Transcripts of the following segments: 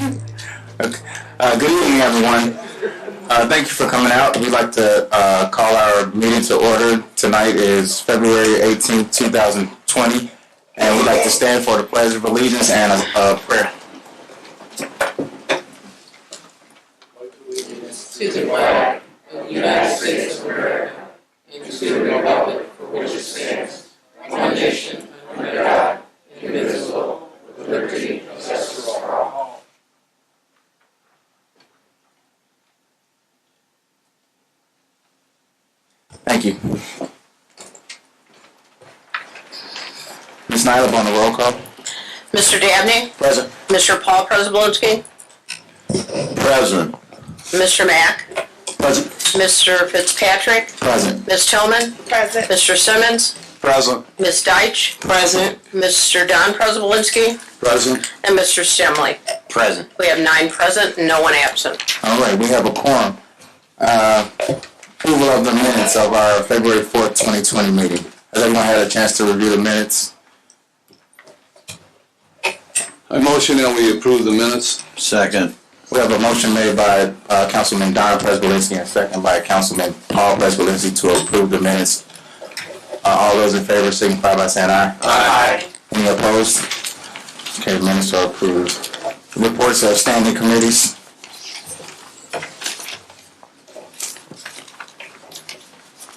Okay. Good evening, everyone. Thank you for coming out. We'd like to call our meeting to order. Tonight is February 18th, 2020, and we'd like to stand for the Pledge of Allegiance and a prayer. To the flag of the United States of America and to the republic for which it stands, one nation, under God, indivisible, with liberty and justice for all. Thank you. Ms. Nyla on the roll call. Mr. Dabney? Present. Mr. Paul Przebolski? Present. Mr. Mack? Present. Mr. Fitzpatrick? Present. Ms. Tillman? Present. Mr. Simmons? Present. Ms. Deitch? Present. Mr. Don Przebolski? Present. And Mr. Stemley? Present. We have 9 present and no one absent. All right, we have a quorum. Approval of the minutes of our February 4th, 2020 meeting. Has everyone had a chance to review the minutes? I motion that we approve the minutes. Second. We have a motion made by Councilman Don Przebolski and second by Councilman Paul Przebolski to approve the minutes. All those in favor signify by saying aye. Aye. Any opposed? Okay, the minutes are approved. Reports of standing committees.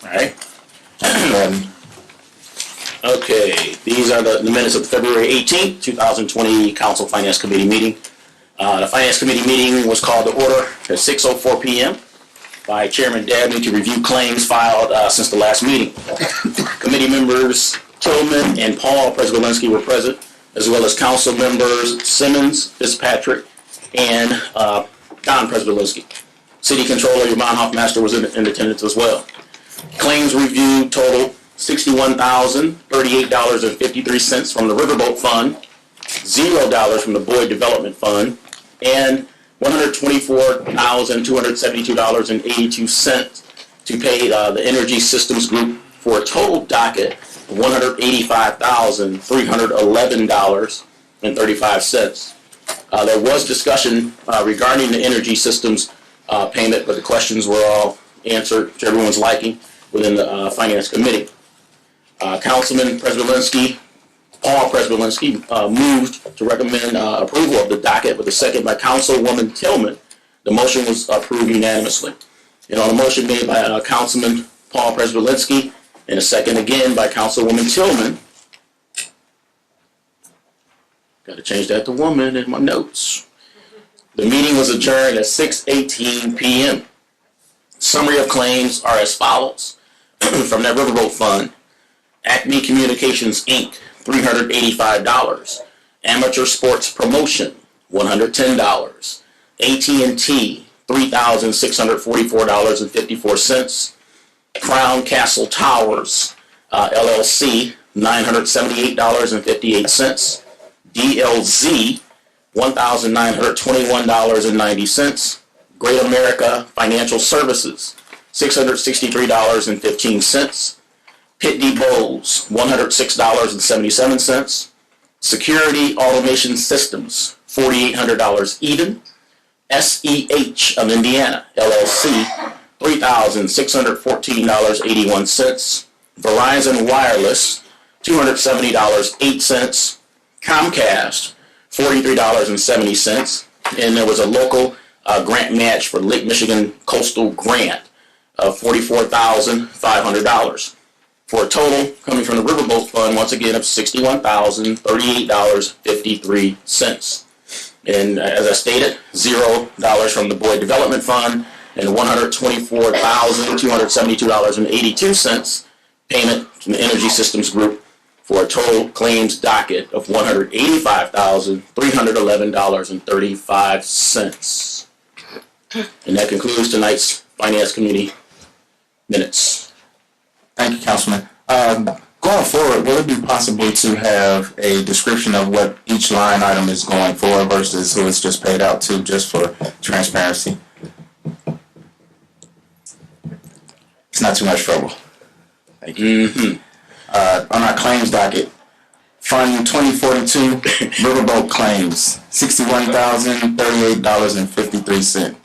All right. Okay, these are the minutes of the February 18th, 2020 Council Finance Committee meeting. The Finance Committee meeting was called to order at 6:04 p.m. by Chairman Dabney to review claims filed since the last meeting. Committee members Tillman and Paul Przebolski were present, as well as council members Simmons, Fitzpatrick, and Don Przebolski. City Controller Yvonne Hoffmaster was in attendance as well. Claims reviewed total $61,038.53 from the Riverboat Fund, $0 from the Boyd Development Fund, and $124,272.82 to pay the Energy Systems Group for a total docket of $185,311.35. There was discussion regarding the Energy Systems payment, but the questions were all answered to everyone's liking within the Finance Committee. Councilman Przebolski, Paul Przebolski, moved to recommend approval of the docket with a second by Councilwoman Tillman. The motion was approved unanimously. And on a motion made by Councilman Paul Przebolski and a second again by Councilwoman Tillman. Got to change that to woman in my notes. The meeting was adjourned at 6:18 p.m. Summary of claims are as follows. From that Riverboat Fund, Acme Communications, Inc., $385. Amateur Sports Promotion, $110. AT&T, $3,644.54. Crown Castle Towers, LLC, $978.58. DLZ, $1,921.90. Great America Financial Services, $663.15. Pitney Bowes, $106.77. Security Automation Systems, $4,800 even. SEH of Indiana, LLC, $3,614.81. Verizon Wireless, $270.08. Comcast, $43.70. And there was a local grant match for Lake Michigan Coastal Grant of $44,500. For a total coming from the Riverboat Fund, once again, of $61,038.53. And as I stated, $0 from the Boyd Development Fund and $124,272.82 payment from the Energy Systems Group for a total claims docket of $185,311.35. And that concludes tonight's Finance Committee minutes. Thank you, Councilman. Going forward, will it be possible to have a description of what each line item is going for versus who it's just paid out to, just for transparency? It's not too much trouble. Thank you. On our claims docket, Fund 2042 Riverboat Claims, $61,038.53.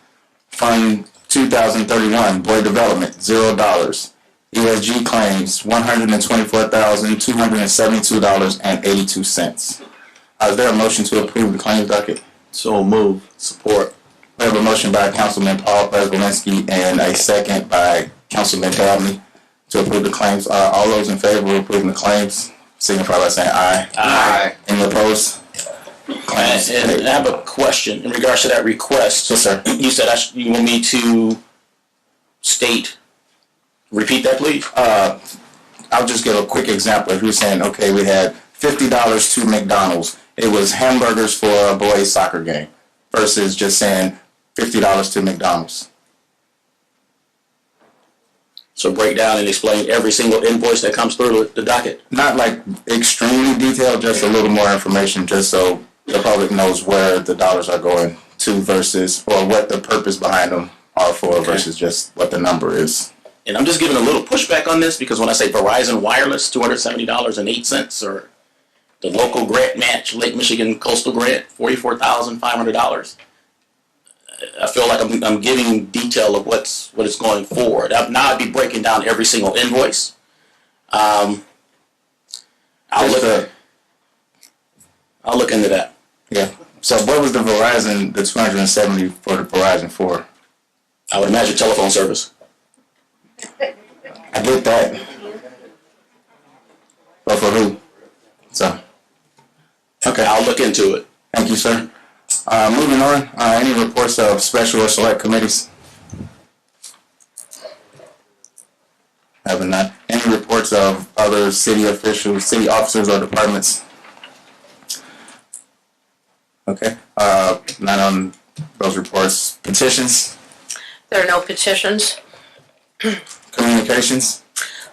Fund 2031 Boy Development, $0. ESG Claims, $124,272.82. Is there a motion to approve the claims docket? So move. Support. We have a motion by Councilman Paul Prespolinski and a second by Councilman Dabney to approve the claims. All those in favor of approving the claims, signify by saying aye. Aye. Any opposed? Claims And I have a question in regards to that request. Yes, sir. You said you want me to repeat that, please? I'll just give a quick example. If you're saying, okay, we had $50 to McDonald's, it was hamburgers for a boys' soccer game, versus just saying $50 to McDonald's. So break down and explain every single invoice that comes through the docket. Not like extremely detailed, just a little more information, just so the public knows where the dollars are going to versus, or what the purpose behind them are for versus just what the number is. And I'm just giving a little pushback on this because when I say Verizon Wireless, $270.08, or the local grant match, Lake Michigan Coastal Grant, $44,500. I feel like I'm giving detail of what it's going for. Now I'd be breaking down every single invoice. I'll look into that. Yeah. So what was the 270 for the Verizon for? I would imagine telephone service. I get that. But for who? So. Okay, I'll look into it. Thank you, sir. Moving on, any reports of special or select committees? Having none. Any reports of other city officials, city officers, or departments? Okay, none on those reports. Petitions? There are no petitions. Communications?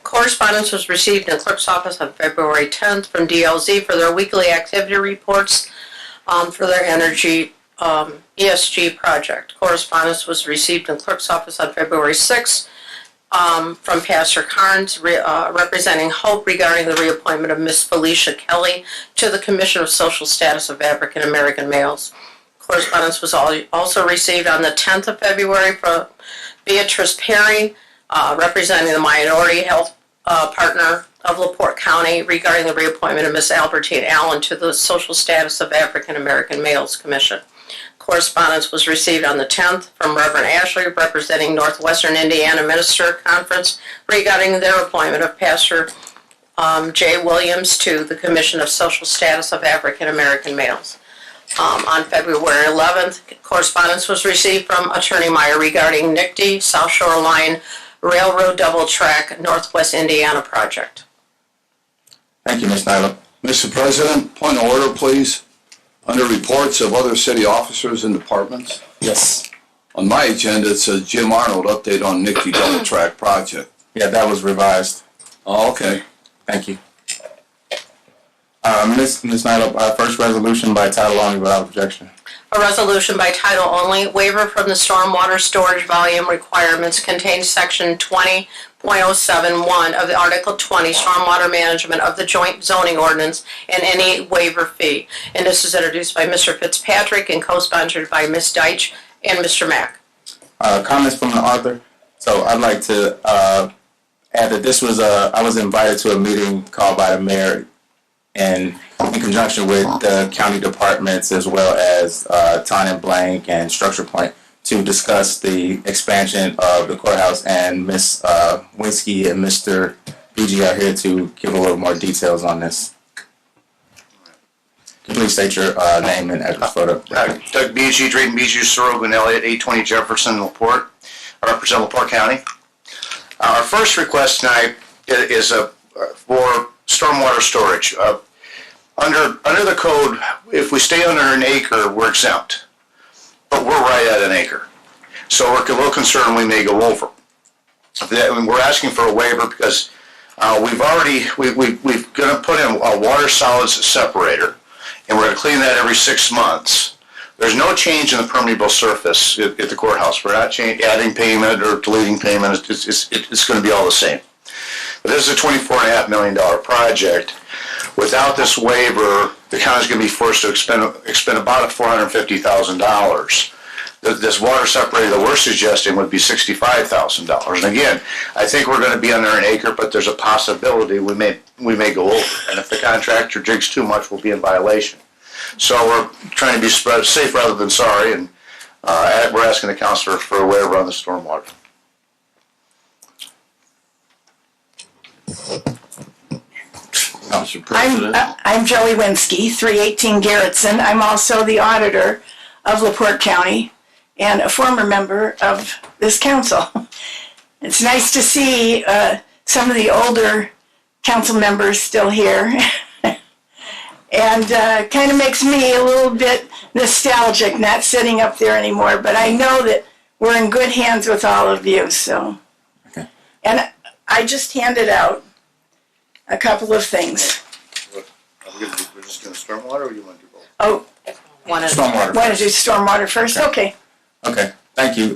Correspondence was received in the clerk's office on February 10th from DLZ for their weekly activity reports for their energy ESG project. Correspondence was received in the clerk's office on February 6th from Pastor Carnes representing Hope regarding the reappointment of Miss Felicia Kelly to the Commission of Social Status of African American Males. Correspondence was also received on the 10th of February from Beatrice Perry representing the Minority Health Partner of LaPorte County regarding the reappointment of Miss Albertine Allen to the Social Status of African American Males Commission. Correspondence was received on the 10th from Reverend Ashley representing Northwestern Indiana Minister Conference regarding their appointment of Pastor Jay Williams to the Commission of Social Status of African American Males. On February 11th, correspondence was received from Attorney Meyer regarding NICD South Shore Line Railroad Double Track Northwest Indiana project. Thank you, Ms. Nyla. Mr. President, point of order, please. Under reports of other city officers and departments, Yes. on my agenda, it says Jim Arnold update on Nicky Double Track project. Yeah, that was revised. Oh, okay. Thank you. Ms. Nyla, first resolution by title only without objection. A resolution by title only, waiver from the stormwater storage volume requirements contains section 20.071 of the Article 20 Stormwater Management of the Joint Zoning Ordinance and any waiver fee. And this is introduced by Mr. Fitzpatrick and co-sponsored by Ms. Deitch and Mr. Mack. Comments from the author. So I'd like to add that this was I was invited to a meeting called by the mayor and in conjunction with the county departments as well as Ton and Blank and Structure Point to discuss the expansion of the courthouse, and Ms. Winsky and Mr. BG are here to give a little more details on this. Please state your name and address for the record. Doug BG, Drayton BG, Sorrel, and Elliott, 820 Jefferson, LaPorte. I represent LaPorte County. Our first request tonight is for stormwater storage. Under the code, if we stay under an acre, we're exempt. But we're right at an acre. So we're a little concerned we may go over. We're asking for a waiver because we're going to put in a water solids separator, and we're going to clean that every 6 months. There's no change in the permeable surface at the courthouse. We're not adding payment or deleting payment. It's going to be all the same. But this is a $24.5 million project. Without this waiver, the county's going to be forced to expend about $450,000. This water separator that we're suggesting would be $65,000. And again, I think we're going to be under an acre, but there's a possibility we may go over. And if the contractor digs too much, we'll be in violation. So we're trying to be safe rather than sorry, and we're asking the councilor for a waiver on the stormwater. Mr. President. I'm Joey Winsky, 318 Garrettson. I'm also the auditor of LaPorte County and a former member of this council. It's nice to see some of the older council members still here. And kind of makes me a little bit nostalgic not sitting up there anymore, but I know that we're in good hands with all of you, so. Okay. And I just handed out a couple of things. We're just going to stormwater, or you want to do both? Oh, Stormwater. want to do stormwater first? Okay. Okay, thank you.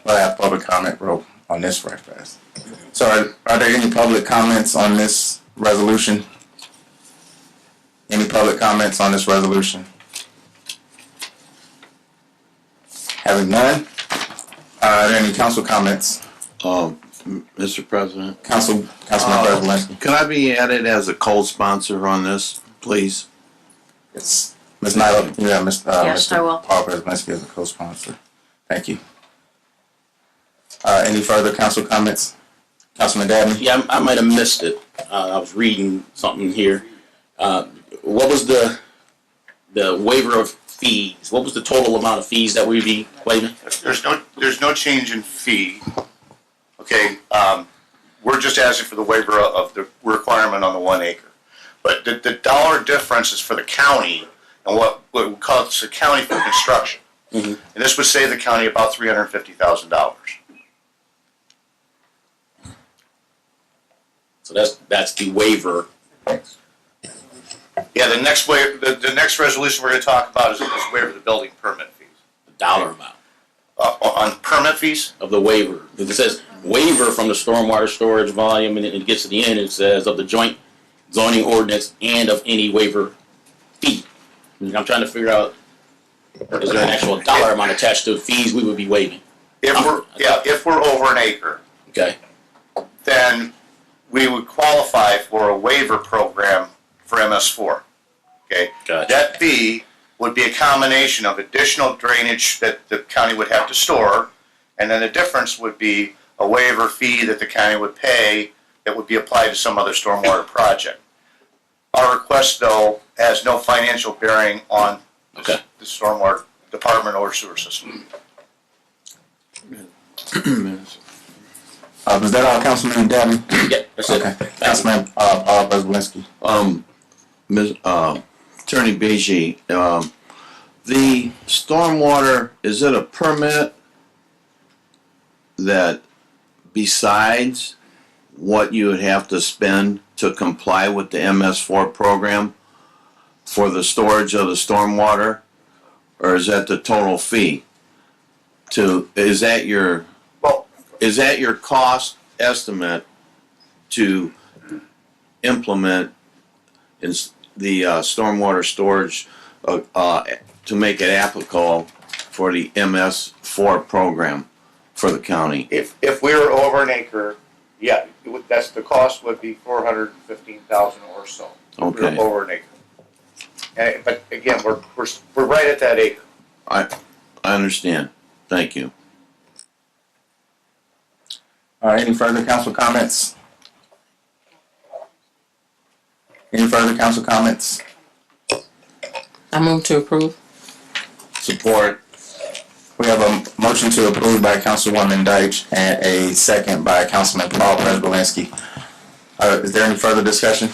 We'll have public comment on this right fast. So are there any public comments on this resolution? Any public comments on this resolution? Having none, are there any council comments? Mr. President. Councilman President. Can I be added as a co-sponsor on this, please? Yes. Ms. Nyla, yeah, Yes, Mr. I will. Paul Prespolinski as a co-sponsor. Thank you. Any further council comments? Councilman Dabney? Yeah, I might have missed it. I was reading something here. What was the waiver of fees? What was the total amount of fees that we'd be waiving? There's no change in fee. Okay, we're just asking for the waiver of the requirement on the 1 acre. But the dollar difference is for the county and what we call it the county for construction. Mm-hmm. And this would save the county about $350,000. So that's the waiver. Yeah, the next resolution we're going to talk about is waiver of the building permit fees. The dollar amount On permit fees? of the waiver. Because it says waiver from the stormwater storage volume, and it gets to the end, it says of the joint zoning ordinance and of any waiver fee. I'm trying to figure out, is there an actual dollar amount attached to fees we would be waiving? If we're over an acre, Okay. then we would qualify for a waiver program for MS4. Okay? Gotcha. That fee would be a combination of additional drainage that the county would have to store, and then the difference would be a waiver fee that the county would pay that would be applied to some other stormwater project. Our request, though, has no financial bearing on Okay. the stormwater department or sewer system. Was that all, Councilman Dabney? Yeah, that's it. Okay. Councilman Paul Prespolinski. Attorney Beige, the stormwater, is it a permit that besides what you would have to spend to comply with the MS4 program for the storage of the stormwater? Or is that the total fee? Is that your cost estimate to implement the stormwater storage to make it applicable for the MS4 program for the county? If we were over an acre, yeah, that's the cost would be $415,000 or so. If we Okay. were over an acre. But again, we're right at that acre. I understand. Thank you. All right, any further council comments? Any further council comments? I move to approve. Support. We have a motion to approve by Councilwoman Deitch and a second by Councilman Paul Prespolinski. Is there any further discussion?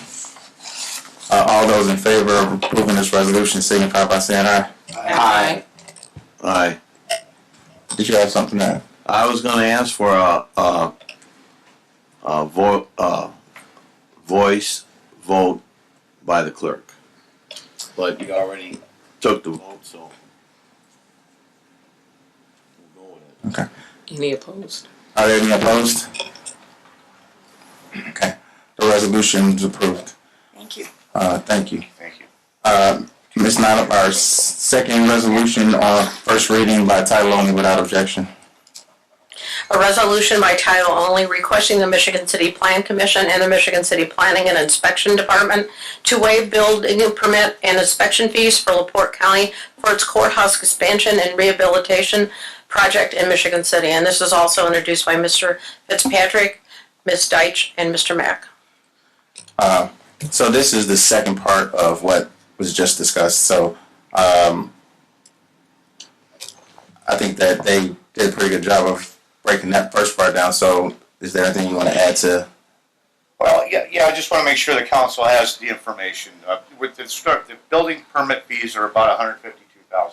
All those in favor of approving this resolution signify by saying aye. Aye. Aye. Did you have something to add? I was going to ask for a voice vote by the clerk, but you already took the vote, so we'll go with it. Okay. Any opposed? Are there any opposed? Okay. The resolution is approved. Thank you. Thank you. Thank you. Ms. Nyla, our second resolution on first reading by title only without objection. A resolution by title only requesting the Michigan City Plan Commission and the Michigan City Planning and Inspection Department to waive building permit and inspection fees for LaPorte County for its courthouse expansion and rehabilitation project in Michigan City. And this is also introduced by Mr. Fitzpatrick, Ms. Deitch, and Mr. Mack. So this is the second part of what was just discussed. So I think that they did a pretty good job of breaking that first part down. So is there anything you want to add to? Well, yeah, I just want to make sure the council has the information. With the building permit fees are about $152,000.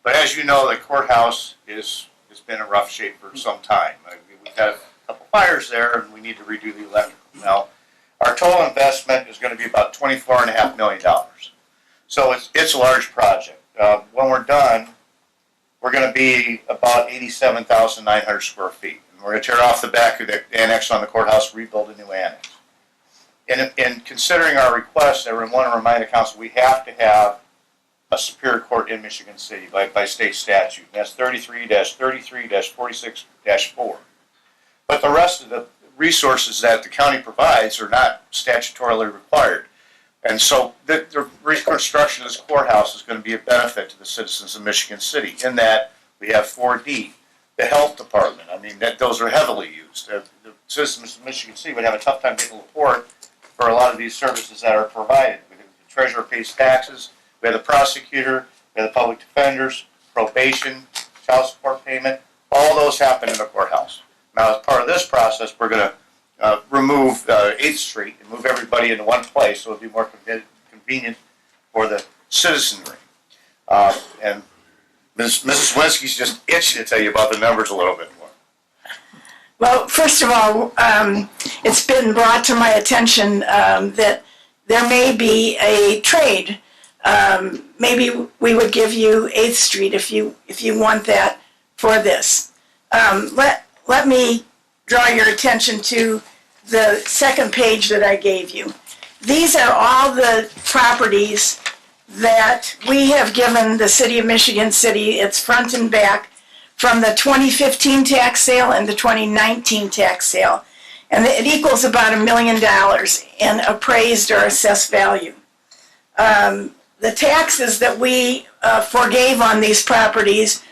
But as you know, the courthouse has been in rough shape for some time. We've had a couple fires there, and we need to redo the electrical. Now, our total investment is going to be about $24.5 million. So it's a large project. When we're done, we're going to be about 87,900 square feet. And we're going to tear off the back of the annex on the courthouse, rebuild a new annex. In considering our request, I want to remind the council we have to have a Superior Court in Michigan City by state statute. That's 33-33-46-4. But the rest of the resources that the county provides are not statutorily required. And so the reconstruction of this courthouse is going to be a benefit to the citizens of Michigan City in that we have 4D, the health department. I mean, those are heavily used. The citizens of Michigan City would have a tough time getting support for a lot of these services that are provided. The treasurer pays taxes, we have the prosecutor, we have the public defenders, probation, child support payment. All those happen in the courthouse. Now, as part of this process, we're going to remove 8th Street and move everybody into one place so it'll be more convenient for the citizenry. And Mrs. Winsky's just itching to tell you about the numbers a little bit more. Well, first of all, it's been brought to my attention that there may be a trade. Maybe we would give you 8th Street if you want that for this. Let me draw your attention to the second page that I gave you. These are all the properties that we have given the City of Michigan City, its front and back, from the 2015 tax sale and the 2019 tax sale. And it equals about $1 million in appraised or assessed value. The taxes that we forgave on these properties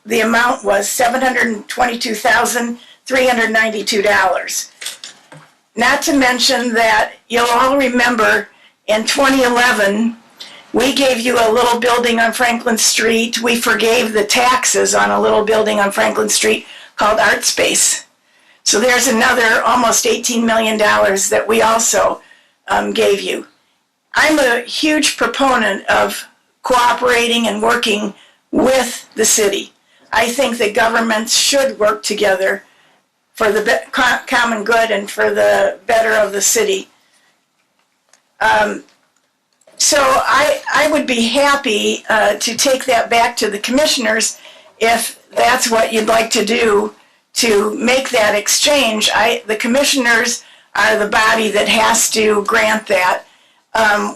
the amount was $722,392. Not to mention that you'll all remember in 2011, we gave you a little building on Franklin Street. We forgave the taxes on a little building on Franklin Street called Art Space. So there's another almost $18 million that we also gave you. I'm a huge proponent of cooperating and working with the city. I think that governments should work together for the common good and for the better of the city. So I would be happy to take that back to the commissioners if that's what you'd like to do to make that exchange. The commissioners are the body that has to grant that.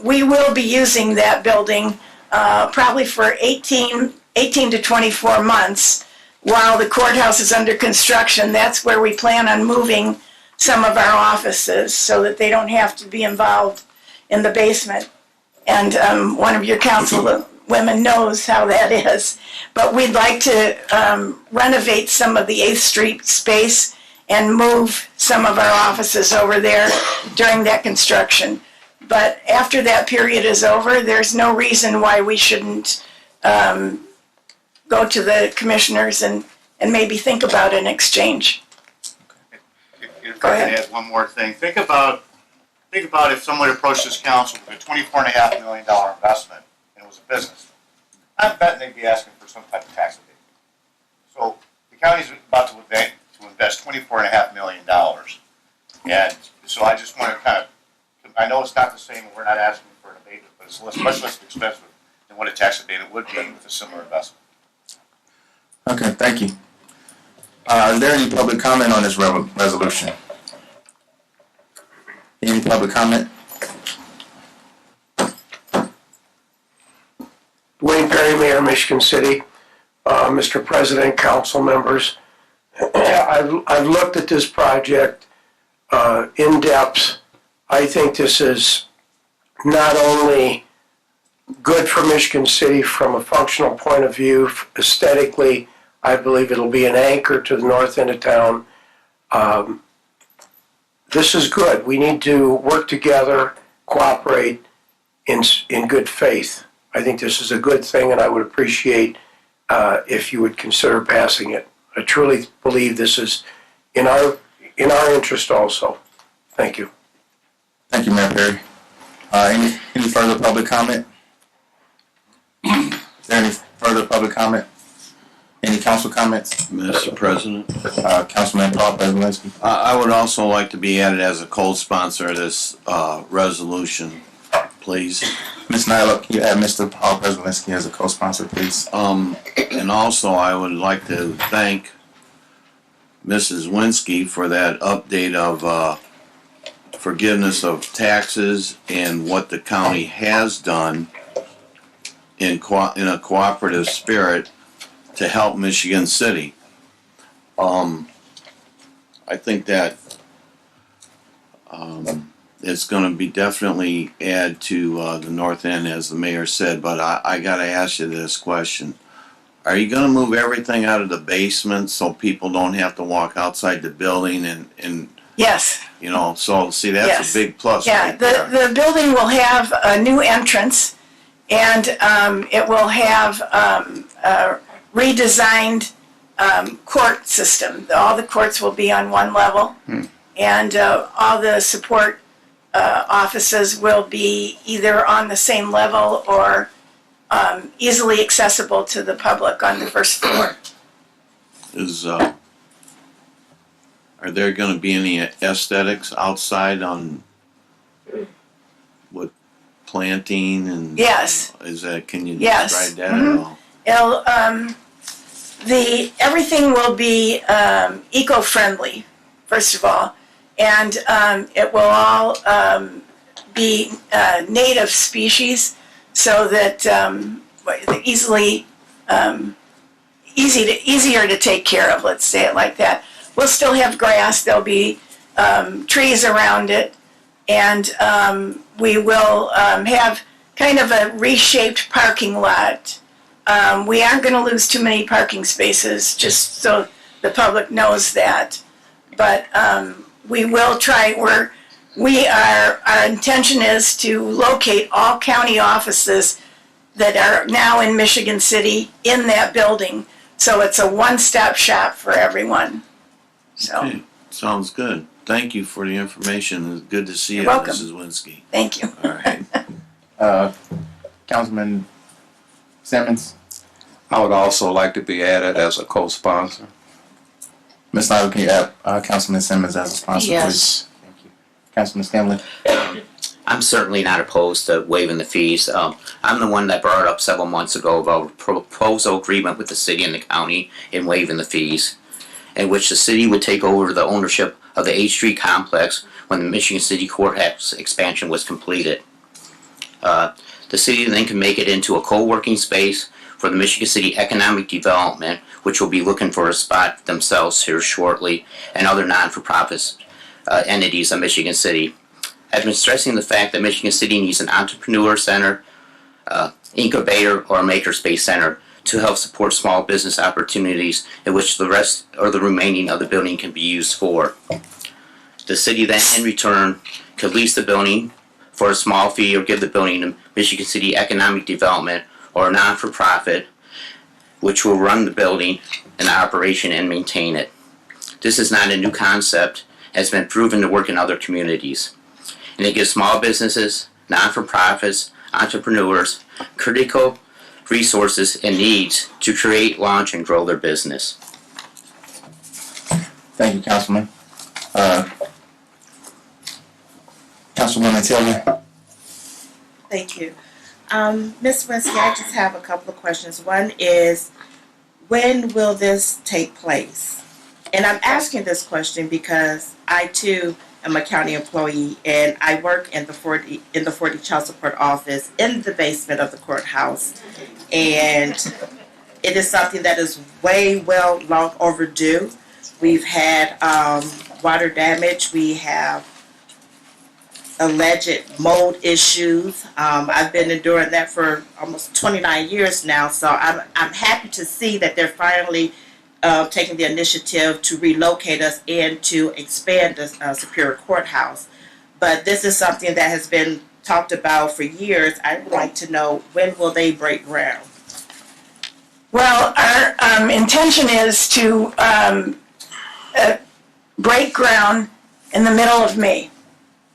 We will be using that building probably for 18 to 24 months while the courthouse is under construction. That's where we plan on moving some of our offices so that they don't have to be involved in the basement. And one of your councilwomen knows how that is. But we'd like to renovate some of the 8th Street space and move some of our offices over there during that construction. But after that period is over, there's no reason why we shouldn't go to the commissioners and maybe think about an exchange. If I can add one more thing. Think about if someone approached this council with a $24.5 million investment and it was a business. I'm betting they'd be asking for some type of tax abatement. So the county's about to invest $24.5 million. And so I just want to I know it's not the same, and we're not asking for an abatement, but it's much less expensive than what a tax abatement would be with a similar investment. Okay, thank you. Is there any public comment on this resolution? Anything public comment? Wayne Perry, Mayor, Michigan City. Mr. President, council members, I've looked at this project in depth. I think this is not only good for Michigan City from a functional point of view, aesthetically, I believe it'll be an anchor to the north end of town. This is good. We need to work together, cooperate in good faith. I think this is a good thing, and I would appreciate if you would consider passing it. I truly believe this is in our interest also. Thank you. Thank you, Mayor Perry. Any further public comment? Is there any further public comment? Any council comments? Mr. President, Councilman Paul Prespolinski. I would also like to be added as a co-sponsor of this resolution, please. Ms. Nyla, can you add Mr. Paul Prespolinski as a co-sponsor, please? And also, I would like to thank Mrs. Winsky for that update of forgiveness of taxes and what the county has done in a cooperative spirit to help Michigan City. I think that it's going to be definitely add to the north end, as the mayor said, but I got to ask you this question. Are you going to move everything out of the basement so people don't have to walk outside the building and Yes. you know, so see, that's Yes. a big plus Yeah, right there. the building will have a new entrance, and it will have a redesigned court system. All the courts will be on one level, and all the support offices will be either on the same level or easily accessible to the public on the first floor. Are there going to be any aesthetics outside on what planting and Yes. can you Yes. describe that at all? It'll, everything will be eco-friendly, first of all, and it will all be native species, so that easier to take care of. Let's say it like that. We'll still have grass. There'll be trees around it, and we will have kind of a reshaped parking lot. We aren't going to lose too many parking spaces, just so the public knows that. But we will try. Our intention is to locate all county offices that are now in Michigan City in that building, so it's a one-stop shop for everyone. So, Okay, sounds good. Thank you for the information. It's good to see you, You're welcome. Mrs. Winsky. thank you. All right. Councilman Simmons. I would also like to be added as a co-sponsor. Ms. Nyla, can you add Councilman Simmons as a sponsor, Yes. please? Thank you. Councilman Stanley. I'm certainly not opposed to waiving the fees. I'm the one that brought it up several months ago about a proposal agreement with the city and the county in waiving the fees, in which the city would take over the ownership of the H Street complex when the Michigan City Courthouse expansion was completed. The city then can make it into a co-working space for the Michigan City Economic Development, which will be looking for a spot themselves here shortly, and other non-for-profit entities of Michigan City. I've been stressing the fact that Michigan City needs an entrepreneur center, incubator, or a makerspace center to help support small business opportunities, in which the rest or the remaining of the building can be used for. The city then, in return, could lease the building for a small fee or give the building to Michigan City Economic Development or a non-for-profit, which will run the building and the operation and maintain it. This is not a new concept, has been proven to work in other communities. And it gives small businesses, non-for-profits, entrepreneurs, critical resources and needs to create, launch, and grow their business. Thank you, Councilman. Councilwoman Taylor. Thank you. Ms. Winsky, I just have a couple of questions. One is, when will this take place? And I'm asking this question because I, too, I'm a county employee, and I work in the 40 child support office in the basement of the courthouse, and it is something that is long overdue. We've had water damage. We have alleged mold issues. I've been enduring that for almost 29 years now, so I'm happy to see that they're finally taking the initiative to relocate us and to expand the Superior Courthouse. But this is something that has been talked about for years. I would like to know, when will they break ground? Well, our intention is to break ground in the middle of May.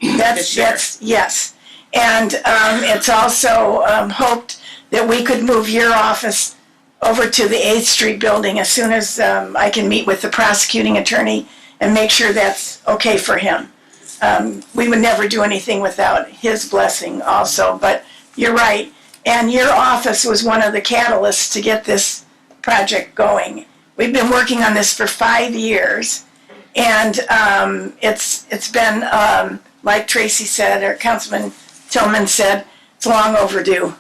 That's yes. And it's also hoped that we could move your office over to the 8th Street building as soon as I can meet with the prosecuting attorney and make sure that's okay for him. We would never do anything without his blessing also, but you're right. And your office was one of the catalysts to get this project going. We've been working on this for 5 years, and it's been, like Tracy said, or Councilman Tillman said, it's long overdue.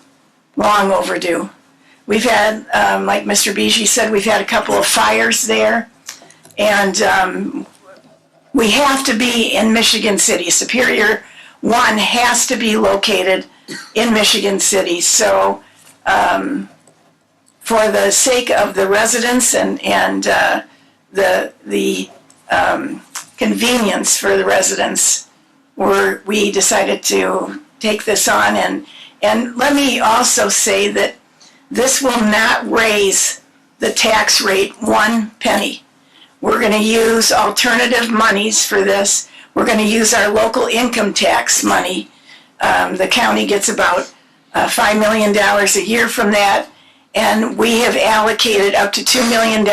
Long overdue. We've had, like Mr. Bijou said, we've had a couple of fires there, and we have to be in Michigan City. Superior 1 has to be located in Michigan City. So for the sake of the residents and the convenience for the residents, we decided to take this on. And let me also say that this will not raise the tax rate 1 penny. We're going to use alternative monies for this. We're going to use our local income tax money. The county gets about $5 million a year from that, and we have allocated up to $2 million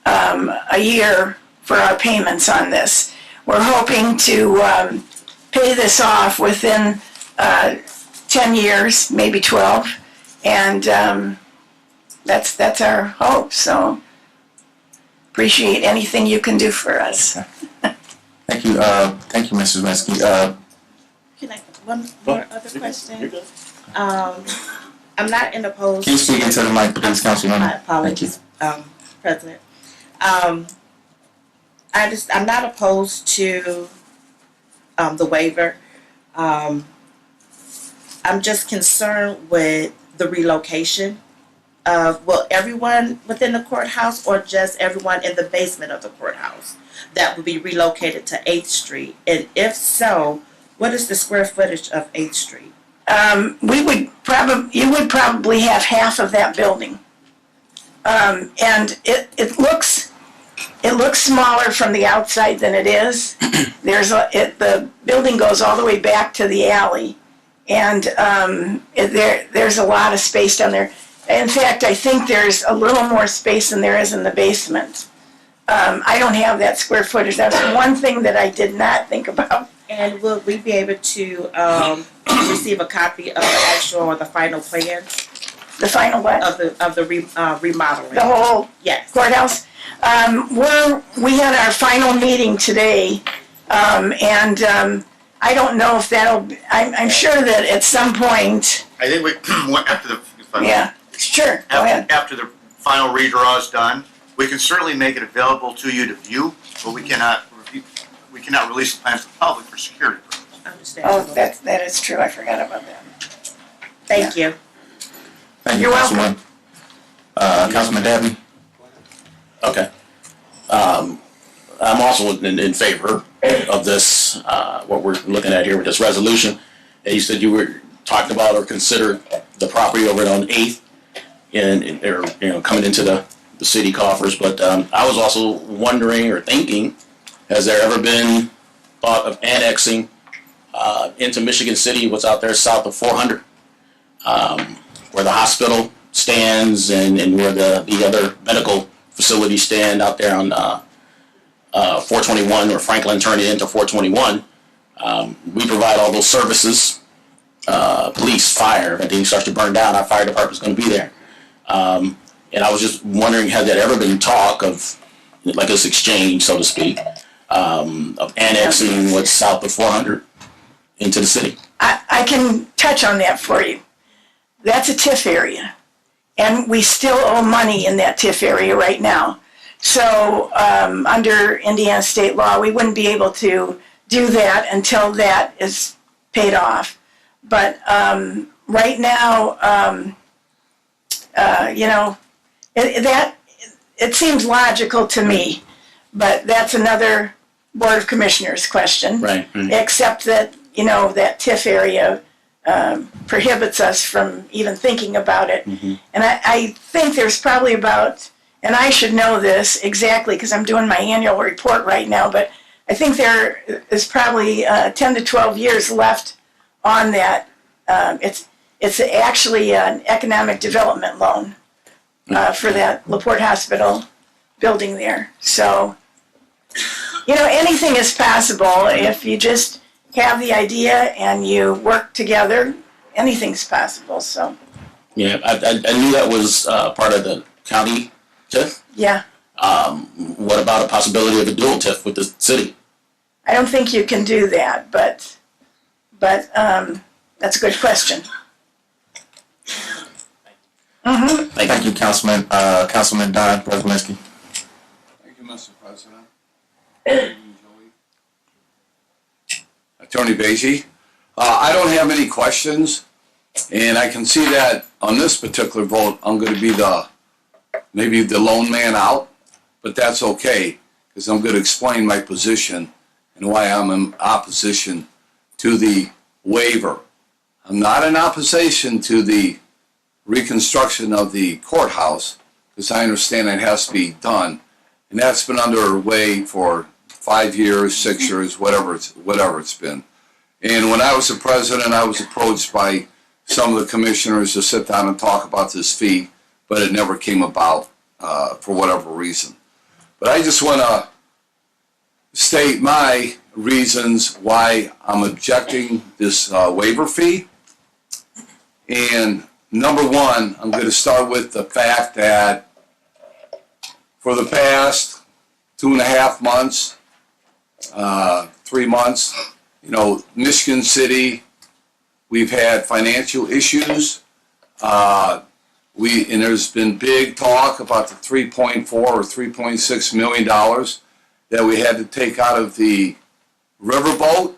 a year for our payments on this. We're hoping to pay this off within 10 years, maybe 12, and that's our hope. So appreciate anything you can do for us. Thank you, Mrs. Winsky. Can I, one more other question? I'm not in opposed. Can you speak into the mic, please, Councilwoman? My apologies, President. I'm not opposed to the waiver. I'm just concerned with the relocation of, will everyone within the courthouse or just everyone in the basement of the courthouse that will be relocated to 8th Street? And if so, what is the square footage of 8th Street? You would probably have half of that building. And it looks smaller from the outside than it is. The building goes all the way back to the alley, and there's a lot of space down there. In fact, I think there's a little more space than there is in the basement. I don't have that square footage. That's one thing that I did not think about. And will we be able to receive a copy of the actual or the final plans? The final what? Of the remodeling. The whole yes. Courthouse? We had our final meeting today, and I don't know if I'm sure that at some point. I think after the. Yeah, sure, go ahead. After the final redraw is done, we can certainly make it available to you to view, but we cannot release the plans to the public for security purposes. Oh, that is true. I forgot about that. Thank you. Thank you, You're Councilwoman. Councilman Dabney? Okay. I'm also in favor of this, what we're looking at here with this resolution. And you said you were talking about or considered the property over on 8th and coming into the city coffers. But I was also wondering or thinking, has there ever been thought of annexing into Michigan City, what's out there south of 400, where the hospital stands and where the other medical facilities stand out there on 421, or Franklin turned it into 421. We provide all those services, police, fire. If anything starts to burn down, our fire department's going to be there. And I was just wondering, has there ever been talk of like this exchange, so to speak, of annexing what's south of 400 into the city. I can touch on that for you. That's a TIF area, and we still owe money in that TIF area right now. So under Indiana state law, we wouldn't be able to do that until that is paid off. But right now, it seems logical to me, but that's another Board of Commissioners question. Right. Except that, that TIF area prohibits us from even thinking about it. Mm-hmm. And I think there's probably about, and I should know this exactly because I'm doing my annual report right now, but I think there is probably 10 to 12 years left on that. It's actually an economic development loan for that LaPorte Hospital building there. So, anything is possible if you just have the idea and you work together. Anything's possible. So. Yeah, I knew that was part of the county TIF. Yeah. What about a possibility of a dual TIF with the city? I don't think you can do that, but that's a good question. Mm-hmm. Thank you, Councilman. Councilman Don Brzezinski. Thank you, Mr. President. Attorney Beatty. I don't have any questions, and I can see that on this particular vote, I'm going to be maybe the lone man out, but that's okay, because I'm going to explain my position and why I'm in opposition to the waiver. I'm not in opposition to the reconstruction of the courthouse, because I understand it has to be done, and that's been underway for 5 years, 6 years, whatever it's been. And when I was the president, I was approached by some of the commissioners to sit down and talk about this fee, but it never came about for whatever reason. But I just want to state my reasons why I'm objecting this waiver fee. And number one, I'm going to start with the fact that for the past 2.5 months, 3 months, Michigan City, we've had financial issues. And there's been big talk about the $3.4 or $3.6 million that we had to take out of the riverboat,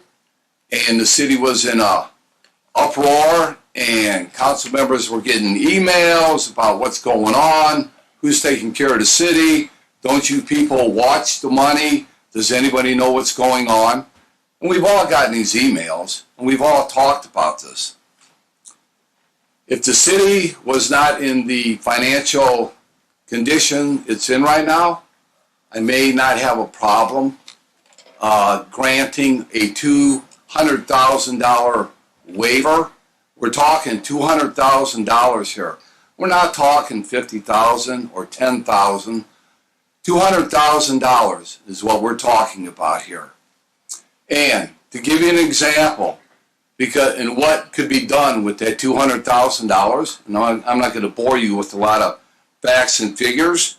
and the city was in a uproar, and council members were getting emails about what's going on, who's taking care of the city, don't you people watch the money, does anybody know what's going on? And we've all gotten these emails, and we've all talked about this. If the city was not in the financial condition it's in right now, I may not have a problem granting a $200,000 waiver. We're talking $200,000 here. We're not talking $50,000 or $10,000. $200,000 is what we're talking about here. And to give you an example, and what could be done with that $200,000, I'm not going to bore you with a lot of facts and figures,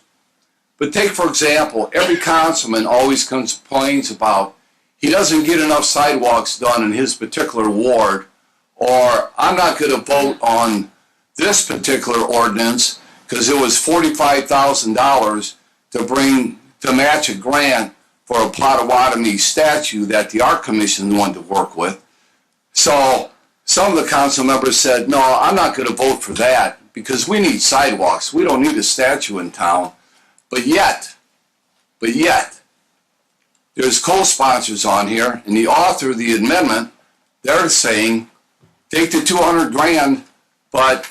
but take, for example, every councilman always complains about he doesn't get enough sidewalks done in his particular ward, or I'm not going to vote on this particular ordinance because it was $45,000 to match a grant for a Potawatomi statue that the Art Commission wanted to work with. So some of the council members said, no, I'm not going to vote for that because we need sidewalks. We don't need a statue in town. But yet, there's co-sponsors on here, and the author of the amendment, they're saying, take the $200,000, but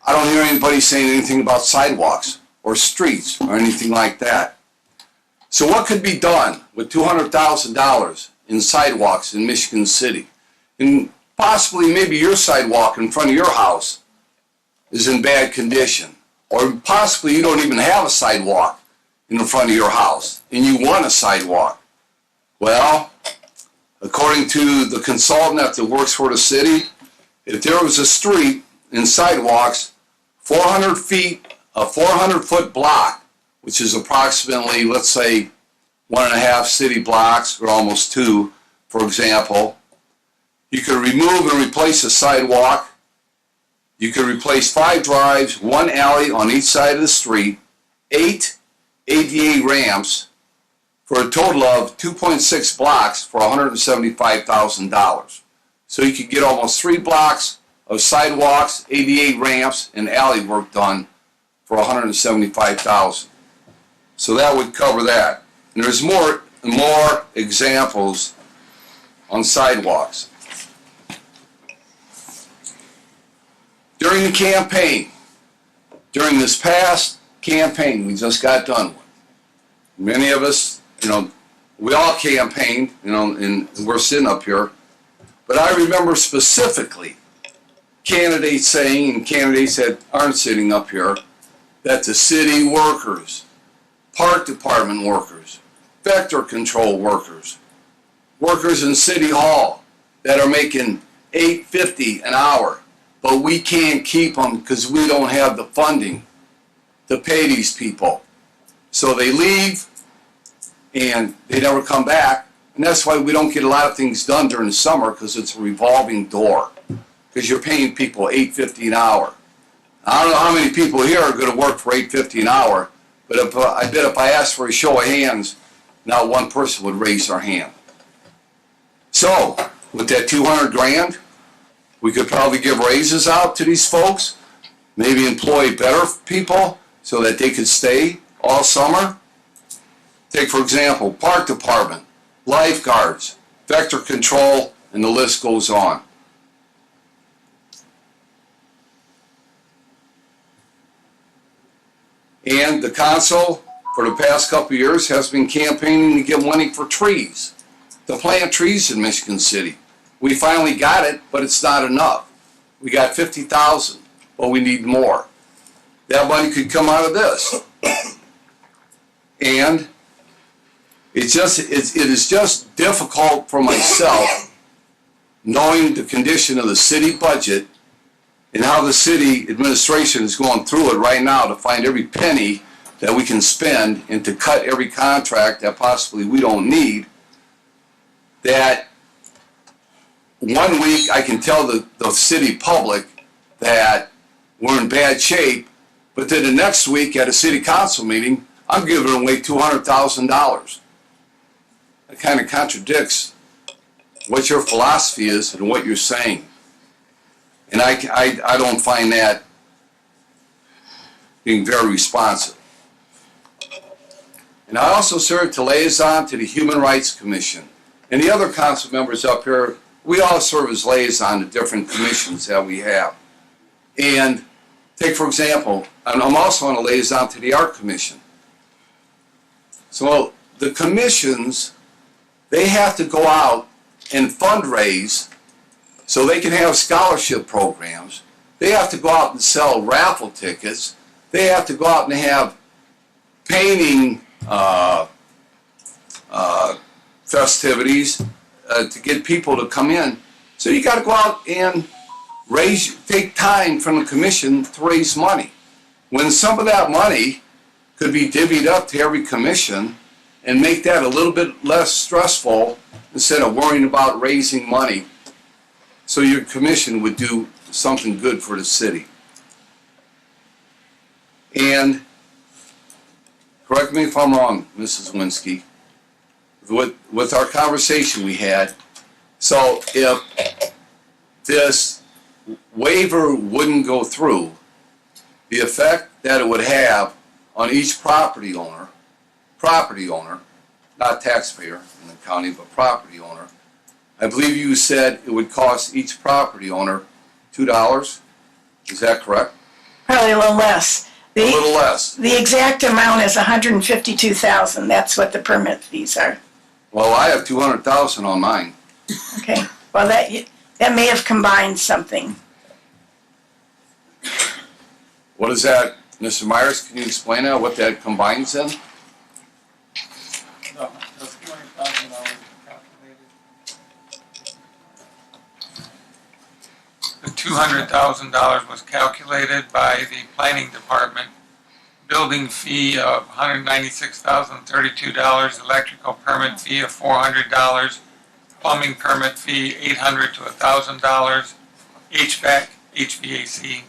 I don't hear anybody saying anything about sidewalks or streets or anything like that. So what could be done with $200,000 in sidewalks in Michigan City? And possibly maybe your sidewalk in front of your house is in bad condition. Or possibly you don't even have a sidewalk in the front of your house and you want a sidewalk. Well, according to the consultant that works for the city, if there was a street and sidewalks 400 feet, a 400-foot block, which is approximately, let's say, 1.5 city blocks, or almost 2, for example. You could remove and replace a sidewalk. You could replace 5 drives, 1 alley on each side of the street, 8 ADA ramps, for a total of 2.6 blocks for $175,000. So you could get almost 3 blocks of sidewalks, ADA ramps, and alley work done for $175,000. So that would cover that. And there's more examples on sidewalks. During the campaign, during this past campaign we just got done with, many of us, we all campaigned, and we're sitting up here, but I remember specifically candidates saying, and candidates that aren't sitting up here, that the city workers, park department workers, vector control workers, workers in City Hall that are making $8.50 an hour, but we can't keep them because we don't have the funding to pay these people. So they leave and they never come back, and that's why we don't get a lot of things done during the summer, because it's a revolving door, because you're paying people $8.50 an hour. I don't know how many people here are going to work for $8.50 an hour, but I bet if I asked for a show of hands, not one person would raise their hand. So, with that $200,000, we could probably give raises out to these folks, maybe employ better people so that they could stay all summer. Take, for example, park department, lifeguards, vector control, and the list goes on. And the council, for the past couple of years, has been campaigning to get money for trees, to plant trees in Michigan City. We finally got it, but it's not enough. We got $50,000, but we need more. That money could come out of this. And it is just difficult for myself, knowing the condition of the city budget and how the city administration is going through it right now to find every penny that we can spend and to cut every contract that possibly we don't need, that one week I can tell the city public that we're in bad shape, but then the next week at a city council meeting, I'm giving away $200,000. That kind of contradicts what your philosophy is and what you're saying. And I don't find that being very responsive. And I also serve to liaison to the Human Rights Commission. And the other council members up here, we all serve as liaison to different commissions that we have. And take, for example, I'm also on a liaison to the Art Commission. So the commissions, they have to go out and fundraise so they can have scholarship programs. They have to go out and sell raffle tickets. They have to go out and have painting festivities to get people to come in. So you got to go out and take time from the commission to raise money. When some of that money could be divvied up to every commission and make that a little bit less stressful instead of worrying about raising money, so your commission would do something good for the city. And correct me if I'm wrong, Mrs. Winsky, with our conversation we had, so if this waiver wouldn't go through, the effect that it would have on each property owner, not taxpayer in the county, but property owner, I believe you said it would cost each property owner $2. Is that correct? Probably a little less. A little less. The exact amount is $152,000. That's what the permit fees are. Well, I have $200,000 on mine. Okay. Well, that may have combined something. What is that, Mr. Myers? Can you explain that? What that combines in? No, the $200,000 calculated. The $200,000 was calculated by the planning department building fee of $196,032, electrical permit fee of $400, plumbing permit fee $800 to $1,000, HVAC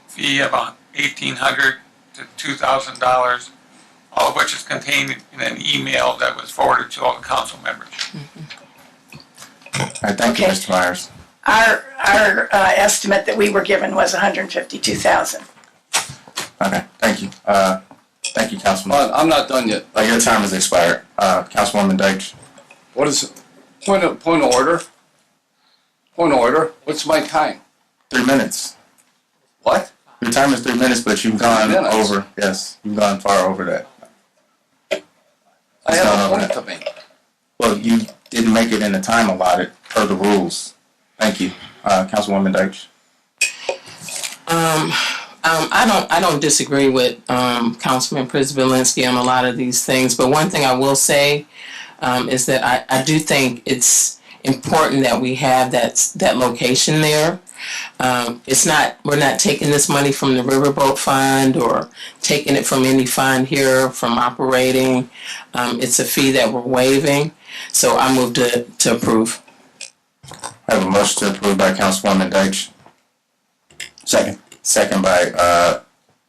fee of $1,800 to $2,000, all of which is contained in an email that was forwarded to all the council members. All right, thank you, Okay. Mr. Myers. Our estimate that we were given was 152,000. Okay, thank you. Thank you, Councilman. I'm not done yet. Your time has expired. Councilwoman Deitch. What is it? Point of order? Point of order? What's my time? 3 minutes. What? Your time is 3 minutes, but you've gone 3 minutes? over. Yes, you've gone far over that. I It's have not a over point that. to make. Well, you didn't make it in the time allotted per the rules. Thank you, Councilwoman Deitch. I don't disagree with Councilman Przybylski on a lot of these things, but one thing I will say is that I do think it's important that we have that location there. We're not taking this money from the Riverboat Fund or taking it from any fund here from operating. It's a fee that we're waiving, so I move to approve. I have a motion to approve by Councilwoman Deitch. Second. Second by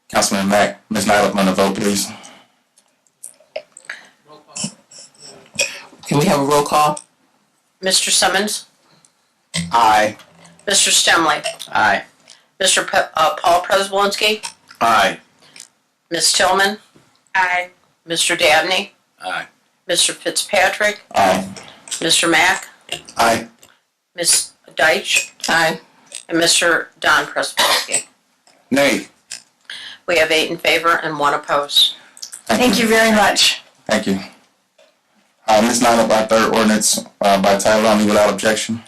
Councilman Mack. Ms. Nyla, on the vote, please. Can we have a roll call? Mr. Simmons? Aye. Mr. Stemley? Aye. Mr. Paul Przybylski? Aye. Ms. Tillman? Aye. Mr. Dabney? Aye. Mr. Fitzpatrick? Aye. Mr. Mack? Aye. Ms. Deitch? Aye. And Mr. Don Przybylski. Nay. We have 8 in favor and 1 opposed. Thank you very much. Thank you. Ms. Nyla, by third ordinance by title only without objection.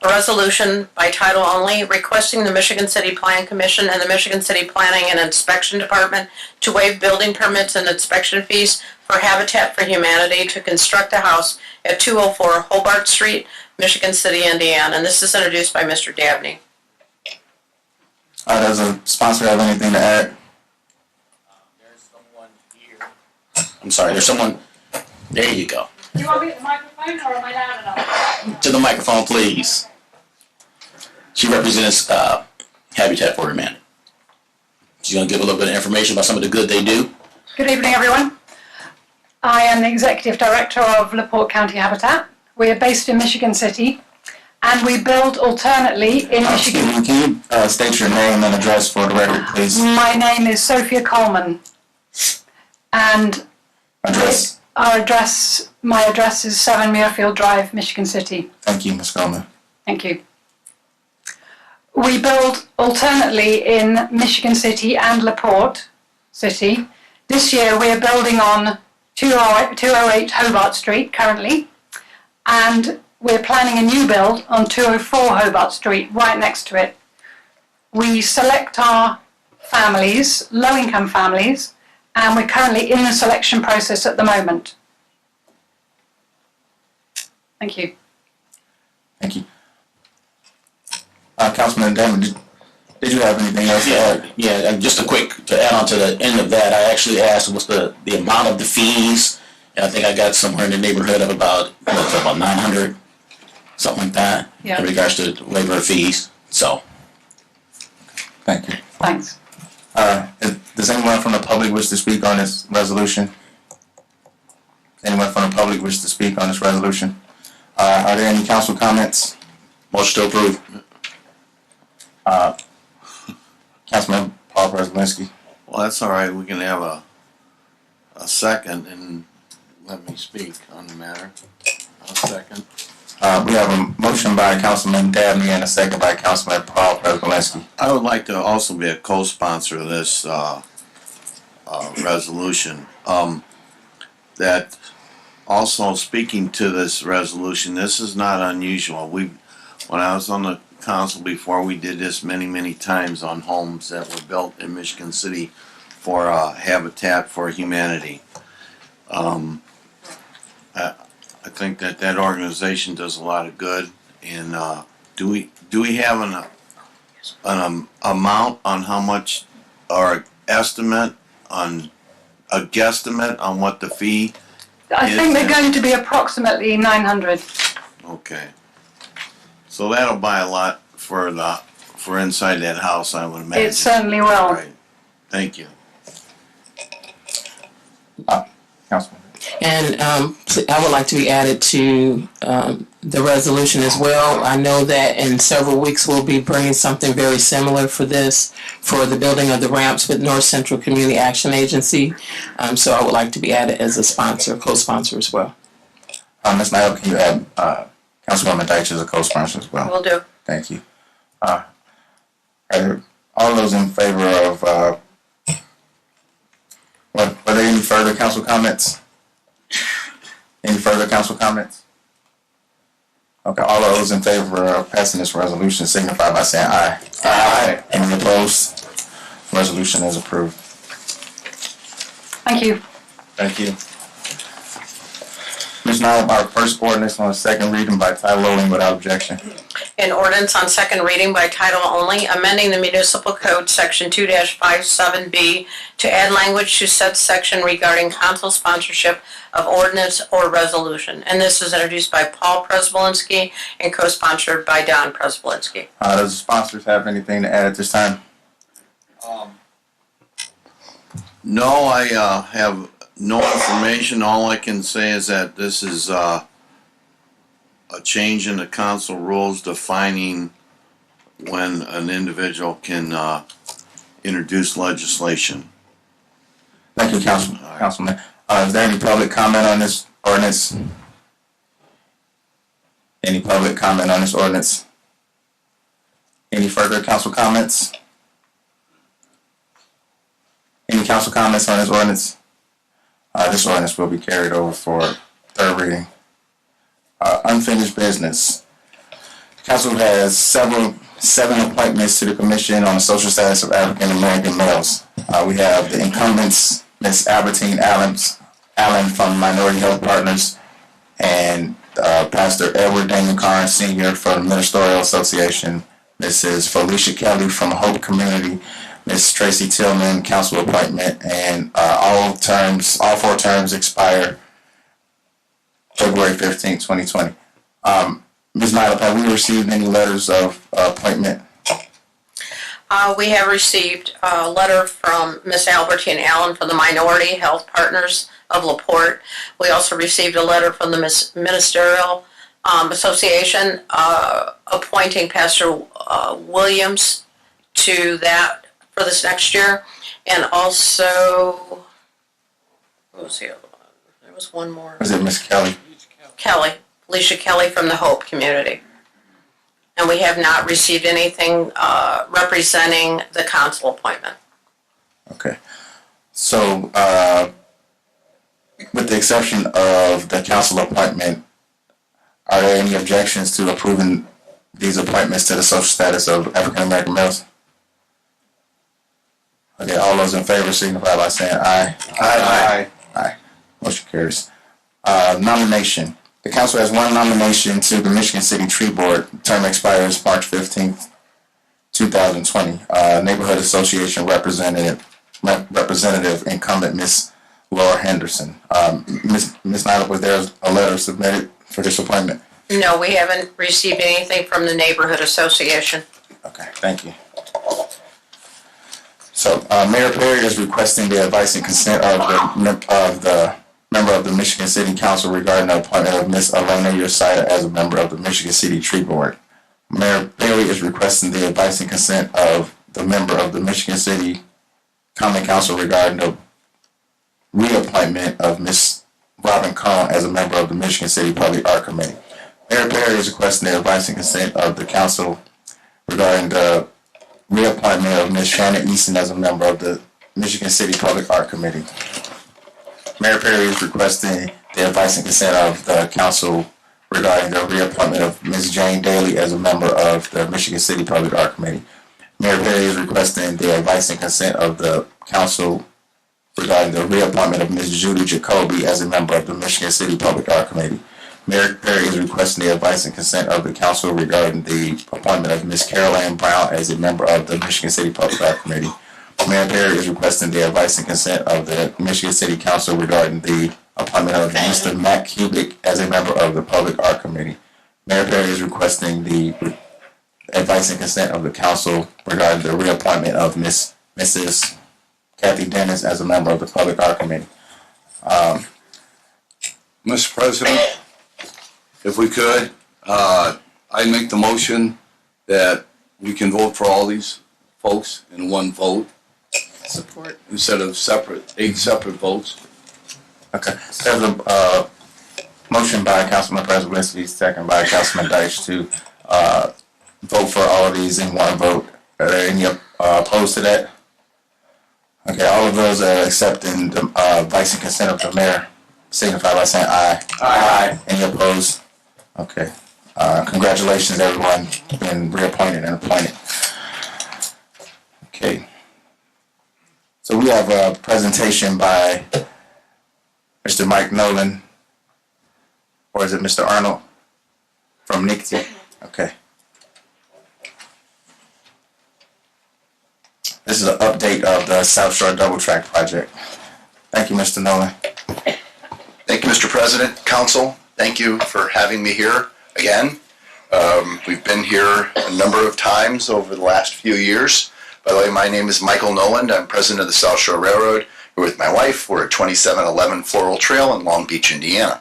A resolution by title only requesting the Michigan City Plan Commission and the Michigan City Planning and Inspection Department to waive building permits and inspection fees for Habitat for Humanity to construct a house at 204 Hobart Street, Michigan City, Indiana. And this is introduced by Mr. Dabney. Does the sponsor have anything to add? There's someone here. I'm sorry, there's someone. There you go. Do you want me at the microphone or am I loud enough? To the microphone, please. She represents Habitat for Humanity. She's going to give a little bit of information about some of the good they do. Good evening, everyone. I am the Executive Director of LaPorte County Habitat. We are based in Michigan City and we build alternately in Michigan. Can you state your name and address for the record, please? My name is Sophia Coleman and Address. my address is 7 Muirfield Drive, Michigan City. Thank you, Ms. Coleman. Thank you. We build alternately in Michigan City and LaPorte City. This year we're building on 208 Hobart Street currently, and we're planning a new build on 204 Hobart Street right next to it. We select our families, low-income families, and we're currently in the selection process at the moment. Thank you. Thank you. Councilman Damon, did you have anything else to add? Yeah, and just a quick, to add on to the end of that, I actually asked what's the amount of the fees, and I think I got somewhere in the neighborhood of about 900, something like that, Yeah. in regards to waiver of fees, so. Thank you. Thanks. Does anyone from the public wish to speak on this resolution? Anyone from the public wish to speak on this resolution? Are there any council comments? Motion to approve. Councilman Paul Przybylski. Well, that's all right. We can have a second and let me speak on the matter. A second. We have a motion by Councilman Dabney and a second by Councilman Paul Przybylski. I would like to also be a co-sponsor of this resolution. That also speaking to this resolution, this is not unusual. When I was on the council before, we did this many times on homes that were built in Michigan City for Habitat for Humanity. I think that organization does a lot of good. And do we have an amount on how much, or estimate on a guesstimate on what the fee? I think they're going to be approximately 900. Okay. So that'll buy a lot for inside that house, I would imagine. It certainly will. Right. Thank you. Councilman. And I would like to be added to the resolution as well. I know that in several weeks we'll be bringing something very similar for this, for the building of the ramps with North Central Community Action Agency. So I would like to be added as a sponsor, co-sponsor as well. Ms. Nyla, can you add Councilwoman Deitch as a co-sponsor as well? Will do. Thank you. Are there all those in favor of, were there any further council comments? Any further council comments? Okay, all those in favor of passing this resolution signify by saying aye. Aye. Any opposed? Resolution is approved. Thank you. Thank you. Ms. Nyla, our first ordinance on second reading by title only without objection. An ordinance on second reading by title only, amending the municipal code, section 2-57B, to add language to said section regarding council sponsorship of ordinance or resolution. And this is introduced by Paul Prespolinski and co-sponsored by Don Prespolinski. Does the sponsors have anything to add at this time? No, I have no information. All I can say is that this is a change in the council rules defining when an individual can introduce legislation. Thank you, Councilman. Is there any public comment on this ordinance? Any public comment on this ordinance? Any further council comments? Any council comments on this ordinance? This ordinance will be carried over for third reading. Unfinished business. Council has seven appointments to the Commission on the Social Status of African American Males. We have the incumbents, Ms. Albertine Allen from Minority Health Partners, and Pastor Edward Daniel Carn Sr. from the Ministerial Association, Mrs. Felicia Kelly from Hope Community, Ms. Tracy Tillman, council appointment, and all four terms expire February 15, 2020. Ms. Nyla, have we received any letters of appointment? We have received a letter from Ms. Albertine Allen from the Minority Health Partners of LaPorte. We also received a letter from the Ministerial Association appointing Pastor Williams to that for this next year. And also, what was the other one? There was one more. Was it Ms. Kelly? Kelly, Felicia Kelly from the Hope Community. And we have not received anything representing the council appointment. Okay. So, with the exception of the council appointment, are there any objections to approving these appointments to the social status of African American males? Okay, all those in favor signify by saying aye. Aye. Aye. Motion carries. Nomination. The council has one nomination to the Michigan City Tree Board. Term expires March 15th, 2020. Neighborhood Association representative incumbent Ms. Laura Henderson. Ms. Nyla, was there a letter submitted for this appointment? No, we haven't received anything from the Neighborhood Association. Okay, thank you. So, Mayor Perry is requesting the advice and consent of the member of the Michigan City Council regarding the appointment of Ms. Elena Yosida as a member of the Michigan City Tree Board. Mayor Perry is requesting the advice and consent of the member of the Michigan City Common Council regarding the reappointment of Ms. Robin Cohn as a member of the Michigan City Public Art Committee. Mayor Perry is requesting the advice and consent of the council regarding the reappointment of Ms. Shannon Easton as a member of the Michigan City Public Art Committee. Mayor Perry is requesting the advice and consent of the council regarding the reappointment of Ms. Jane Daly as a member of the Michigan City Public Art Committee. Mayor Perry is requesting the advice and consent of the council regarding the reappointment of Ms. Judy Jacoby as a member of the Michigan City Public Art Committee. Mayor Perry is requesting the advice and consent of the council regarding the appointment of Ms. Carol Ann Brown as a member of the Michigan City Public Art Committee. Mayor Perry is requesting the advice and consent of the Michigan City Council regarding the appointment of Mr. Matt Kubik as a member of the Public Art Committee. Mayor Perry is requesting the advice and consent of the council regarding the reappointment of Mrs. Kathy Dennis as a member of the Public Art Committee. Mr. President, if we could, I make the motion that we can vote for all these folks in one vote Support. instead of eight separate votes. Okay. There's a motion by Councilman Prespolinski, second by Councilman Deitch to vote for all of these in one vote. Are there any opposed to that? Okay, all of those are accepting the advice and consent of the mayor signify by saying aye. Aye. Any opposed? Okay. Congratulations, everyone, been reappointed and appointed. Okay. So we have a presentation by Mr. Mike Nolan, or is it Mr. Arnold from NICTY? Okay. This is an update of the South Shore Double Track project. Thank you, Mr. Nolan. Thank you, Mr. President, Council. Thank you for having me here again. We've been here a number of times over the last few years. By the way, my name is Michael Noland. I'm president of the South Shore Railroad. We're with my wife. We're at 2711 Floral Trail in Long Beach, Indiana.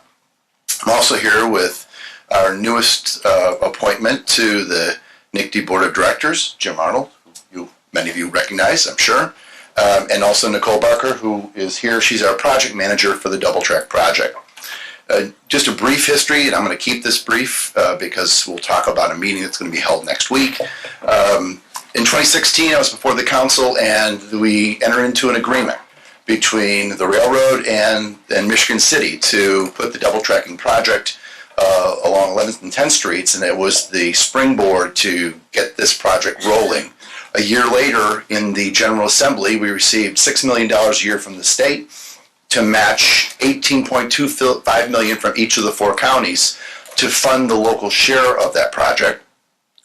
I'm also here with our newest appointment to the NICTY Board of Directors, Jim Arnold, who many of you recognize, I'm sure, and also Nicole Barker, who is here. She's our project manager for the Double Track project. Just a brief history, and I'm going to keep this brief because we'll talk about a meeting that's going to be held next week. In 2016, I was before the council, and we entered into an agreement between the railroad and Michigan City to put the double tracking project along 11th and 10th Streets, and it was the springboard to get this project rolling. A year later, in the General Assembly, we received $6 million a year from the state to match $18.25 million from each of the four counties to fund the local share of that project.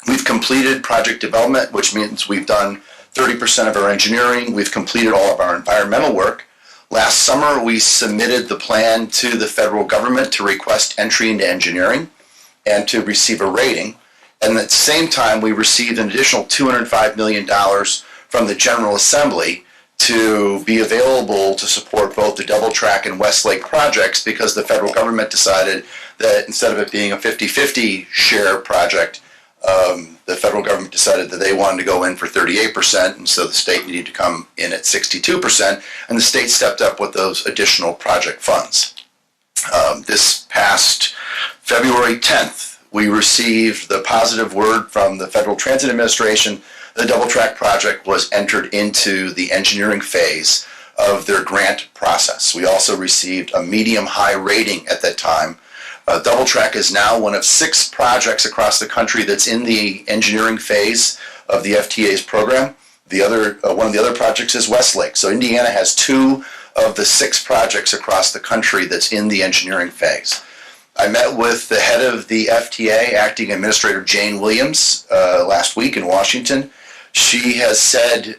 We've completed project development, which means we've done 30% of our engineering. We've completed all of our environmental work. Last summer, we submitted the plan to the federal government to request entry into engineering and to receive a rating. And at the same time, we received an additional $205 million from the General Assembly to be available to support both the Double Track and Westlake projects, because the federal government decided that instead of it being a 50-50 share project, the federal government decided that they wanted to go in for 38%, and so the state needed to come in at 62%, and the state stepped up with those additional project funds. This past February 10th, we received the positive word from the Federal Transit Administration. The Double Track project was entered into the engineering phase of their grant process. We also received a medium-high rating at that time. Double Track is now one of 6 projects across the country that's in the engineering phase of the FTA's program. One of the other projects is Westlake. So Indiana has 2 of the 6 projects across the country that's in the engineering phase. I met with the head of the FTA, Acting Administrator Jane Williams, last week in Washington. She has said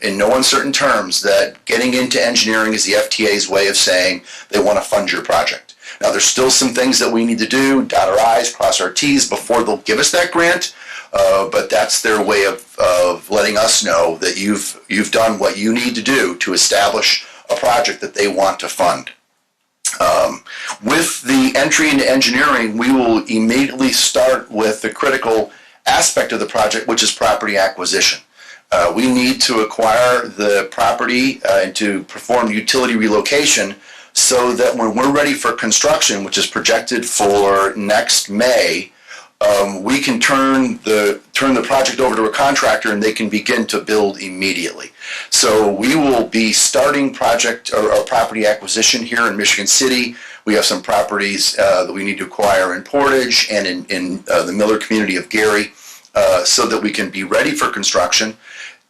in no uncertain terms that getting into engineering is the FTA's way of saying they want to fund your project. Now, there's still some things that we need to do, dot our I's, cross our T's before they'll give us that grant, but that's their way of letting us know that you've done what you need to do to establish a project that they want to fund. With the entry into engineering, we will immediately start with the critical aspect of the project, which is property acquisition. We need to acquire the property and to perform utility relocation so that when we're ready for construction, which is projected for next May, we can turn the project over to a contractor and they can begin to build immediately. So we will be starting project or property acquisition here in Michigan City. We have some properties that we need to acquire in Portage and in the Miller community of Gary so that we can be ready for construction.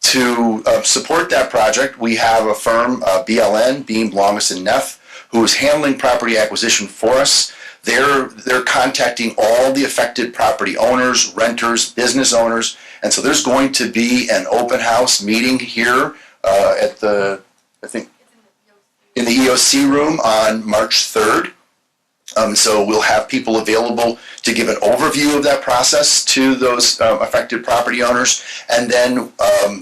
To support that project, we have a firm, BLN, Beam, Longus & Neff, who is handling property acquisition for us. They're contacting all the affected property owners, renters, business owners, and so there's going to be an open house meeting here at the, I think, in the EOC room on March 3rd. So we'll have people available to give an overview of that process to those affected property owners, and then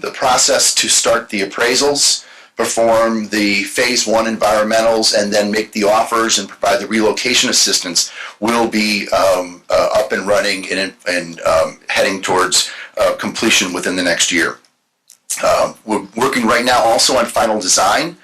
the process to start the appraisals, perform the phase 1 environmentals, and then make the offers and provide the relocation assistance will be up and running and heading towards completion within the next year. We're working right now also on final design.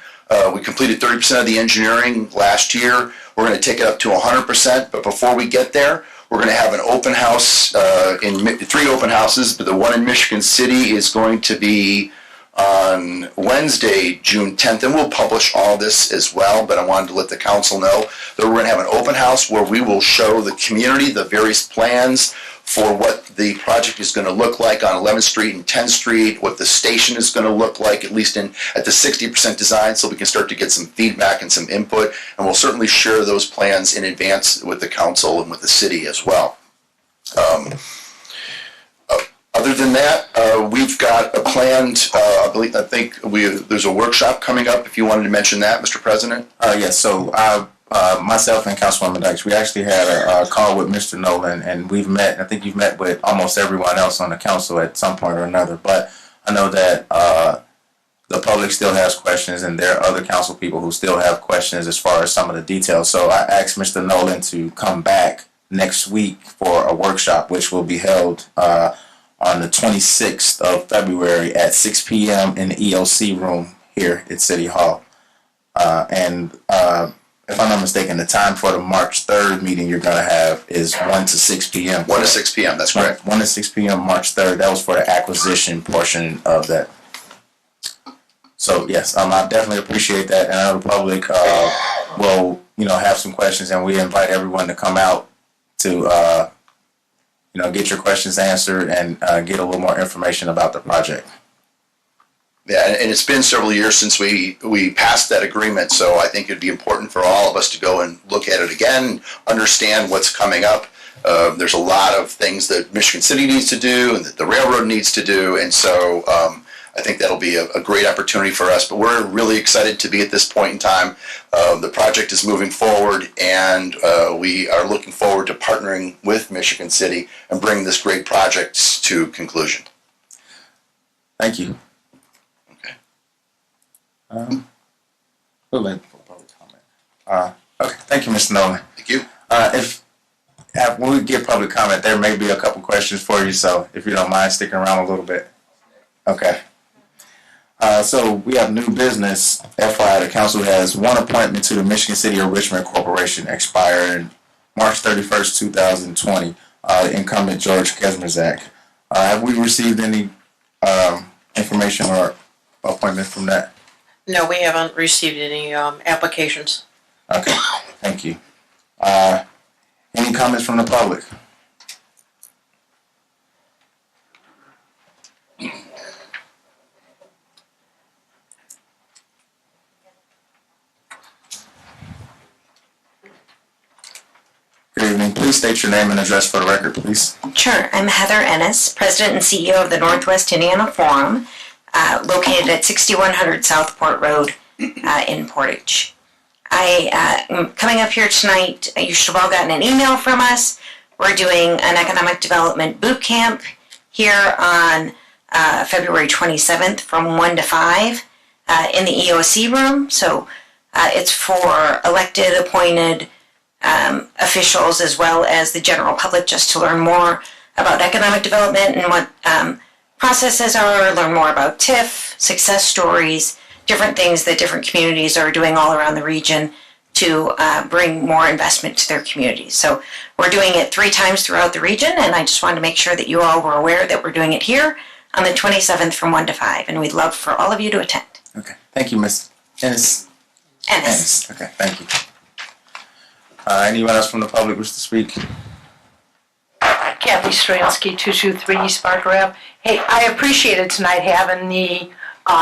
We completed 30% of the engineering last year. We're going to take it up to 100%, but before we get there, we're going to have an open house, 3 open houses, but the one in Michigan City is going to be on Wednesday, June 10th, and we'll publish all this as well, but I wanted to let the council know that we're going to have an open house where we will show the community the various plans for what the project is going to look like on 11th Street and 10th Street, what the station is going to look like, at least at the 60% design, so we can start to get some feedback and some input, and we'll certainly share those plans in advance with the council and with the city as well. Other than that, we've got a planned, I think there's a workshop coming up, if you wanted to mention that, Mr. President. Yes, so myself and Councilwoman Dykes, we actually had a call with Mr. Nolan, and we've met, I think you've met with almost everyone else on the council at some point or another, but I know that the public still has questions, and there are other council people who still have questions as far as some of the details. So I asked Mr. Nolan to come back next week for a workshop, which will be held on the 26th of February at 6 p.m. in the EOC room here at City Hall. If I'm not mistaken, the time for the March 3rd meeting you're going to have is 1 to 6 p.m. 1 to 6 p.m., that's correct. 1 to 6 p.m. March 3rd. That was for the acquisition portion of that. So, yes, I definitely appreciate that. And I know the public will, have some questions, and we invite everyone to come out to, get your questions answered and get a little more information about the project. Yeah, and it's been several years since we passed that agreement, so I think it'd be important for all of us to go and look at it again, understand what's coming up. There's a lot of things that Michigan City needs to do and that the railroad needs to do, and so I think that'll be a great opportunity for us. But we're really excited to be at this point in time. The project is moving forward, and we are looking forward to partnering with Michigan City and bringing this great project to conclusion. Thank you. We'll let for public comment. Okay, thank you, Mr. Nolan. Thank you. When we get public comment, there may be a couple questions for you, so if you don't mind sticking around a little bit. Okay. So we have new business. FYI, the council has one appointment to the Michigan City or Richmond Corporation expiring March 31st, 2020. The incumbent George Kesmerzak. Have we received any information or appointment from that? No, we haven't received any applications. Okay, thank you. Any comments from the public? Good evening. Please state your name and address for the record, please. Sure. I'm Heather Ennis, President and CEO of the Northwest Indiana Forum, located at 6100 Southport Road in Portage. I am coming up here tonight. You should have all gotten an email from us. We're doing an economic development boot camp here on February 27th from 1 to 5 in the EOC room. So it's for elected, appointed officials as well as the general public, just to learn more about economic development and what processes are, learn more about TIF, success stories, different things that different communities are doing all around the region to bring more investment to their communities. So we're doing it 3 times throughout the region, and I just wanted to make sure that you all were aware that we're doing it here on the 27th from 1 to 5, and we'd love for all of you to attend. Okay, thank you, Ms. Ennis. Ennis. Okay, thank you. Anyone else from the public wish to speak? Kathy Stransky, 223 East Park Ave. Hey, I appreciated tonight having the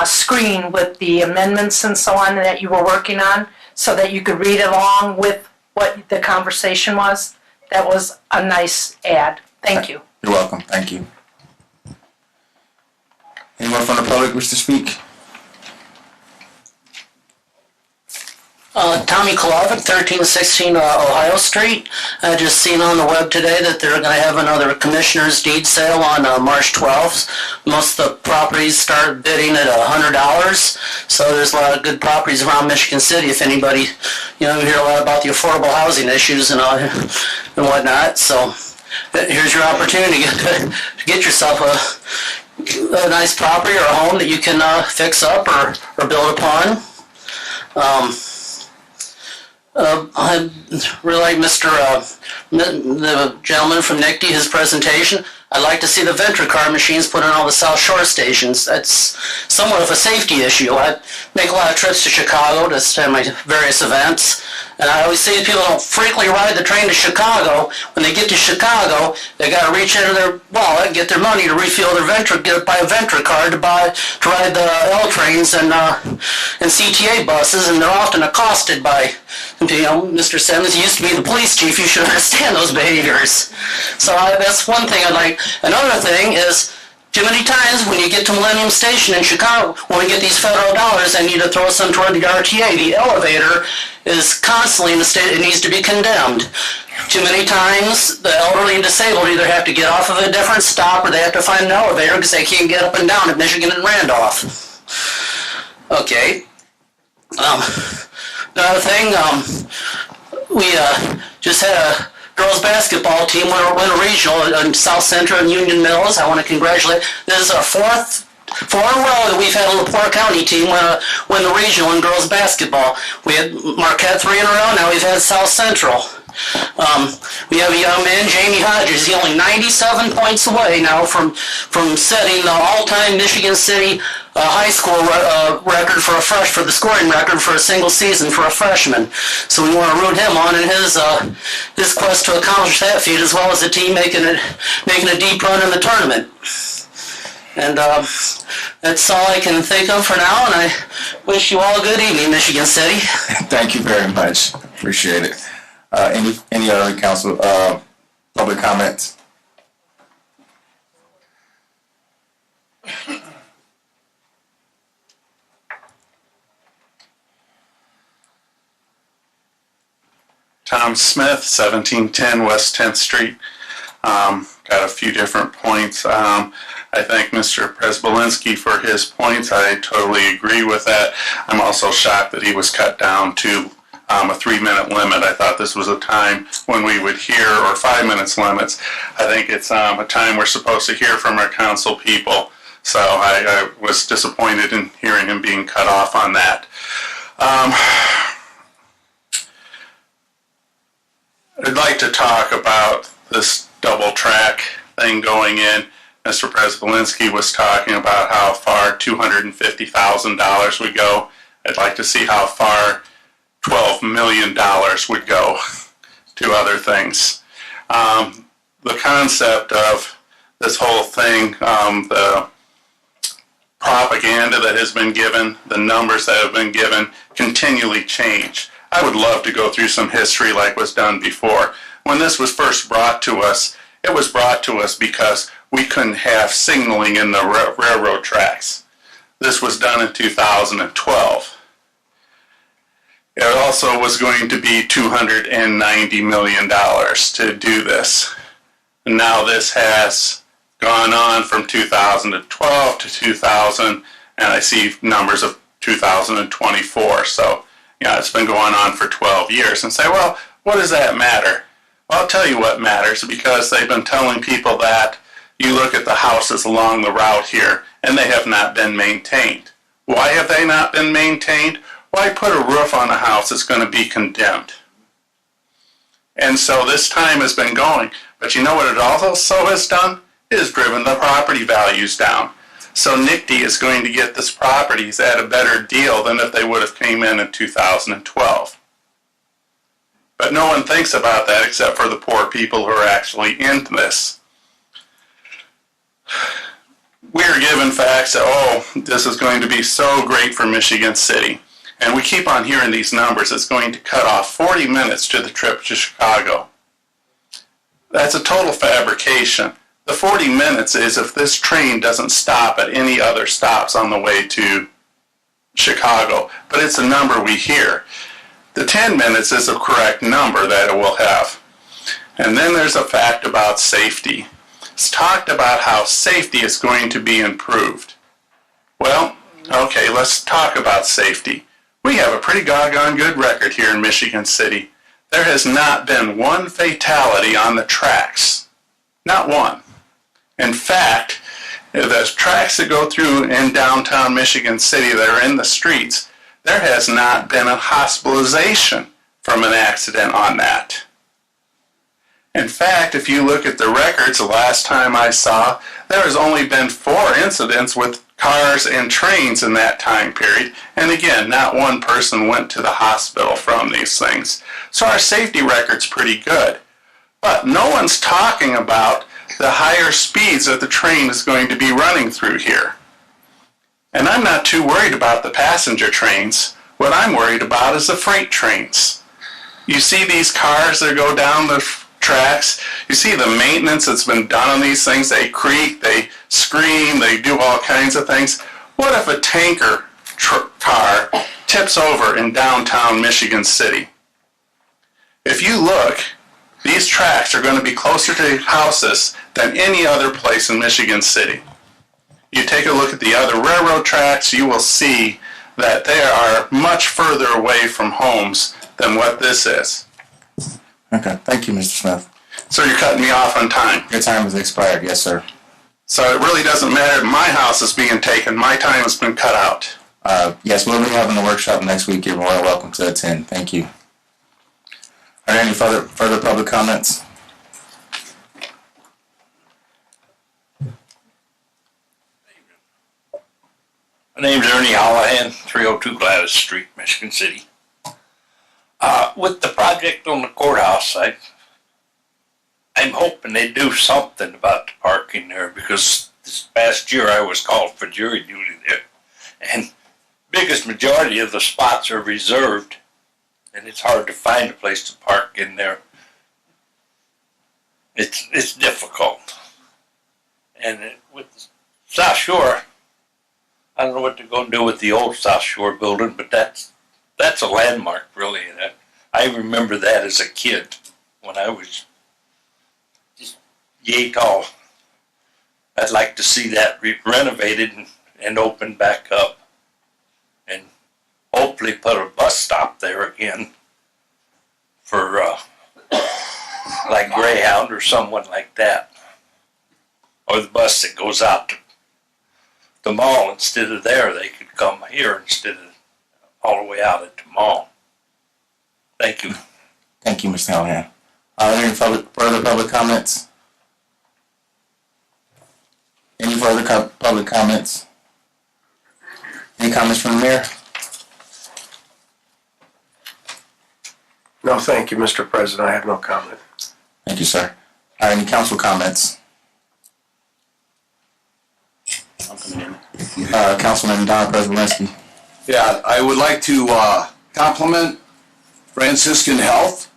screen with the amendments and so on that you were working on so that you could read along with what the conversation was. That was a nice add. Thank you. You're welcome. Thank you. Anyone from the public wish to speak? Tommy Kolovic, 1316 Ohio Street. I just seen on the web today that they're going to have another commissioner's deed sale on March 12th. Most of the properties start bidding at $100, so there's a lot of good properties around Michigan City. If anybody, you hear a lot about the affordable housing issues and whatnot. So here's your opportunity to get yourself a nice property or a home that you can fix up or build upon. I really like the gentleman from NICD, his presentation. I'd like to see the Venture car machines put in all the South Shore stations. That's somewhat of a safety issue. I make a lot of trips to Chicago to attend my various events, and I always say people don't frequently ride the train to Chicago. When they get to Chicago, they got to reach into their wallet and get their money to refuel their buy a Venture car to ride the L trains and CTA buses, and they're often accosted by, Mr. Simmons, you used to be the police chief, you should understand those behaviors. So that's one thing I'd like. Another thing is, too many times when you get to Millennium Station in Chicago, when we get these federal dollars, I need to throw some toward the RTA. The elevator is constantly in the state, it needs to be condemned. Too many times, the elderly and disabled either have to get off of a different stop or they have to find an elevator because they can't get up and down at Michigan and Randolph. Okay. Another thing, we just had a girls basketball team win a regional in South Central and Union Mills. I want to congratulate. This is our fourth in a row that we've had a LaPorte County team win the regional in girls basketball. We had Marquette 3 in a row. Now we've had South Central. We have a young man, Jamie Hodges. He's only 97 points away now from setting the all-time Michigan City high school record for the scoring record for a single season for a freshman. So we want to root him on in his quest to accomplish that feat, as well as the team making a deep run in the tournament. And that's all I can think of for now, and I wish you all a good evening, Michigan City. Thank you very much. Appreciate it. Any other council public comments? Tom Smith, 1710 West 10th Street. Got a few different points. I thank Mr. Presbolinski for his points. I totally agree with that. I'm also shocked that he was cut down to a 3-minute limit. I thought this was a time when we would hear, or 5 minutes limits. I think it's a time we're supposed to hear from our council people. So I was disappointed in hearing him being cut off on that. I'd like to talk about this double track thing going in. Mr. Presbolinski was talking about how far $250,000 would go. I'd like to see how far $12 million would go to other things. The concept of this whole thing, the propaganda that has been given, the numbers that have been given, continually change. I would love to go through some history like was done before. When this was first brought to us, it was brought to us because we couldn't have signaling in the railroad tracks. This was done in 2012. It also was going to be $290 million to do this. And now this has gone on from 2012 to 2000, and I see numbers of 2024. So, it's been going on for 12 years. And say, well, what does that matter? Well, I'll tell you what matters, because they've been telling people that you look at the houses along the route here, and they have not been maintained. Why have they not been maintained? Why put a roof on a house that's going to be condemned? And so this time has been going. But you know what it also has done? It has driven the property values down. So NICD is going to get this properties at a better deal than if they would have came in 2012. But no one thinks about that except for the poor people who are actually in this. We are given facts that, this is going to be so great for Michigan City. And we keep on hearing these numbers. It's going to cut off 40 minutes to the trip to Chicago. That's a total fabrication. The 40 minutes is if this train doesn't stop at any other stops on the way to Chicago. But it's a number we hear. The 10 minutes is a correct number that it will have. And then there's a fact about safety. It's talked about how safety is going to be improved. Well, okay, let's talk about safety. We have a pretty doggone good record here in Michigan City. There has not been one fatality on the tracks. Not one. In fact, the tracks that go through in downtown Michigan City that are in the streets, there has not been a hospitalization from an accident on that. In fact, if you look at the records, the last time I saw, there has only been 4 incidents with cars and trains in that time period. And again, not one person went to the hospital from these things. So our safety record's pretty good. But no one's talking about the higher speeds that the train is going to be running through here. And I'm not too worried about the passenger trains. What I'm worried about is the freight trains. You see these cars that go down the tracks, you see the maintenance that's been done on these things. They creak, they scream, they do all kinds of things. What if a tanker car tips over in downtown Michigan City? If you look, these tracks are going to be closer to houses than any other place in Michigan City. You take a look at the other railroad tracks, you will see that they are much further away from homes than what this is. Okay, thank you, Mr. Smith. So you're cutting me off on time. Your time has expired, yes, sir. So it really doesn't matter if my house is being taken. My time has been cut out. Yes, we'll be having the workshop next week. You're more welcome to attend. Thank you. Are there any further public comments? My name's Ernie Hallahan, 302 Gladys Street, Michigan City. With the project on the courthouse, I'm hoping they do something about the parking there, because this past year I was called for jury duty there, and biggest majority of the spots are reserved, and it's hard to find a place to park in there. It's difficult. And with South Shore, I don't know what they're going to do with the old South Shore building, but that's a landmark, really. I remember that as a kid when I was just yay tall. I'd like to see that renovated and opened back up, and hopefully put a bus stop there again for like Greyhound or someone like that, or the bus that goes out to the mall. Instead of there, they could come here instead of all the way out at the mall. Thank you. Thank you, Mr. Hallahan. Are there any further public comments? Any further public comments? Any comments from the mayor? No, thank you, Mr. President. I have no comment. Thank you, sir. Any council comments? Councilman Don Prespolinski. Yeah, I would like to compliment Franciscan Health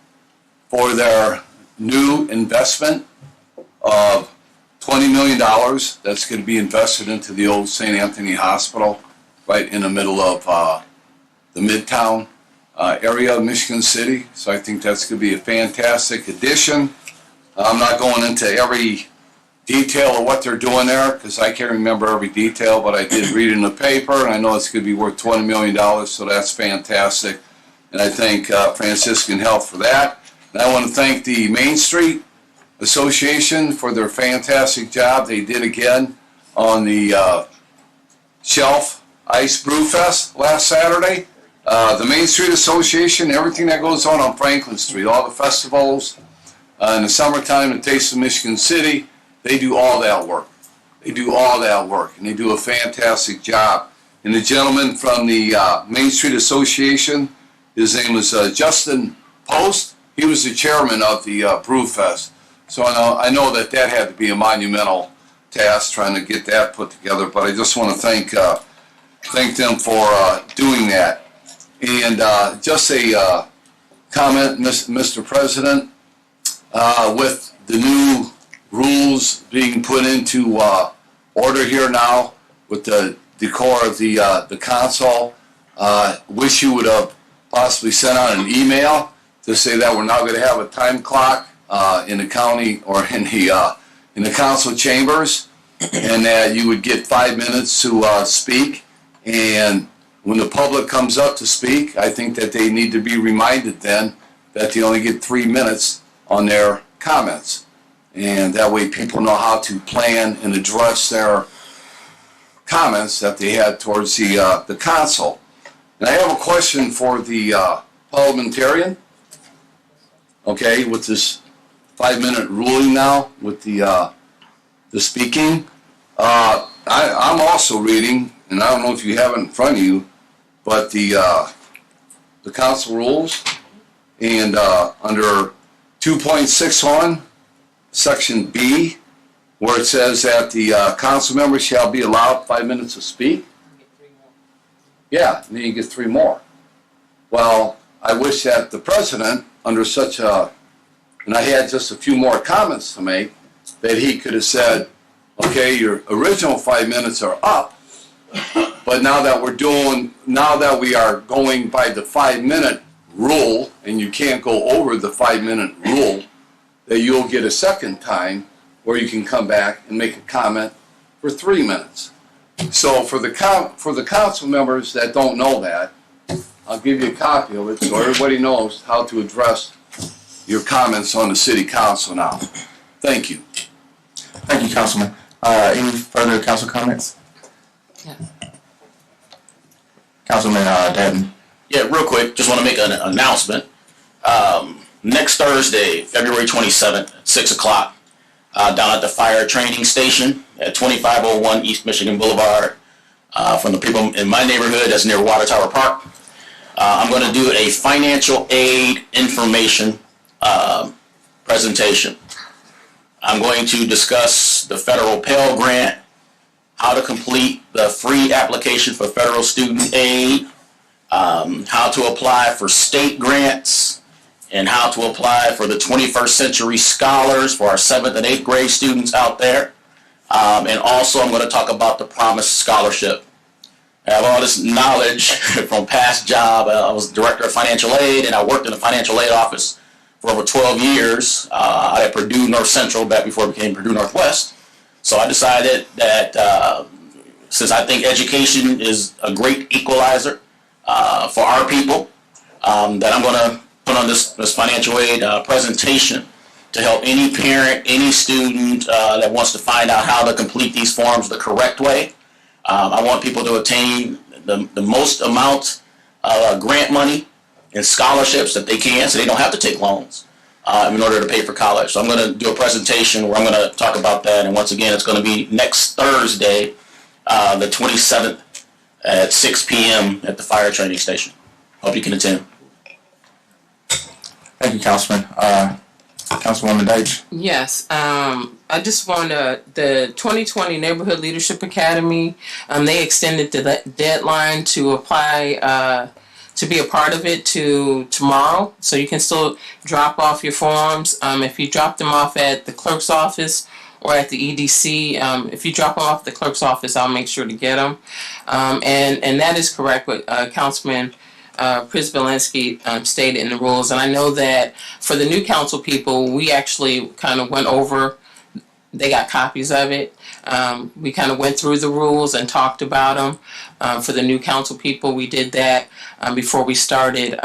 for their new investment of $20 million that's going to be invested into the old St. Anthony Hospital right in the middle of the Midtown area of Michigan City. So I think that's going to be a fantastic addition. I'm not going into every detail of what they're doing there because I can't remember every detail, but I did read it in the paper, and I know it's going to be worth $20 million, so that's fantastic. And I thank Franciscan Health for that. And I want to thank the Main Street Association for their fantastic job they did again on the Shelf Ice Brew Fest last Saturday. The Main Street Association, everything that goes on Franklin Street, all the festivals, in the summertime, the Taste of Michigan City, they do all that work. They do all that work, and they do a fantastic job. And the gentleman from the Main Street Association, his name was Justin Post. He was the chairman of the Brew Fest. So I know that had to be a monumental task trying to get that put together. But I just want to thank them for doing that. And just a comment, Mr. President, with the new rules being put into order here now with the decor of the console, wish you would have possibly send out an email to say that we're now going to have a time clock in the county or in the council chambers, and that you would get 5 minutes to speak. And when the public comes up to speak, I think that they need to be reminded then that they only get 3 minutes on their comments. And that way people know how to plan and address their comments that they had towards the council. And I have a question for the parliamentarian. Okay, with this 5-minute ruling now, with the speaking. I'm also reading, and I don't know if you have it in front of you, but the council rules, and under 2.61, section B, where it says that the council member shall be allowed 5 minutes to speak. Yeah, and then you get 3 more. Well, I wish that the president, under such a, and I had just a few more comments to make, that he could have said, okay, your original 5 minutes are up, but now that we are going by the 5-minute rule, and you can't go over the 5-minute rule, that you'll get a second time where you can come back and make a comment for 3 minutes. So for the council members that don't know that, I'll give you a copy of it so everybody knows how to address your comments on the city council now. Thank you. Thank you, Councilman. Any further council comments? Councilman Dadden. Yeah, real quick, just want to make an announcement. Next Thursday, February 27th, at 6 o'clock, down at the fire training station at 2501 East Michigan Boulevard, from the people in my neighborhood that's near Water Tower Park. I'm going to do a financial aid information presentation. I'm going to discuss the federal Pell Grant, how to complete the free application for federal student aid, how to apply for state grants, and how to apply for the 21st Century Scholars for our 7th and 8th grade students out there. And also I'm going to talk about the Promise Scholarship. I have all this knowledge from past job. I was director of financial aid, and I worked in the financial aid office for over 12 years at Purdue North Central back before it became Purdue Northwest. So I decided that since I think education is a great equalizer for our people, that I'm going to put on this financial aid presentation to help any parent, any student that wants to find out how to complete these forms the correct way. I want people to attain the most amount of grant money and scholarships that they can, so they don't have to take loans in order to pay for college. So I'm going to do a presentation where I'm going to talk about that, and once again, it's going to be next Thursday, the 27th at 6 p.m. at the fire training station. Hope you can attend. Thank you, Councilman. Councilwoman Deitch. Yes, I just want the 2020 Neighborhood Leadership Academy, they extended the deadline to apply to be a part of it to tomorrow. So you can still drop off your forms. If you drop them off at the clerk's office or at the EDC, if you drop them off at the clerk's office, I'll make sure to get them. And that is correct what Councilman Prisbalinski stated in the rules. And I know that for the new council people, we actually kind of went over, they got copies of it. We kind of went through the rules and talked about them. For the new council people, we did that before we started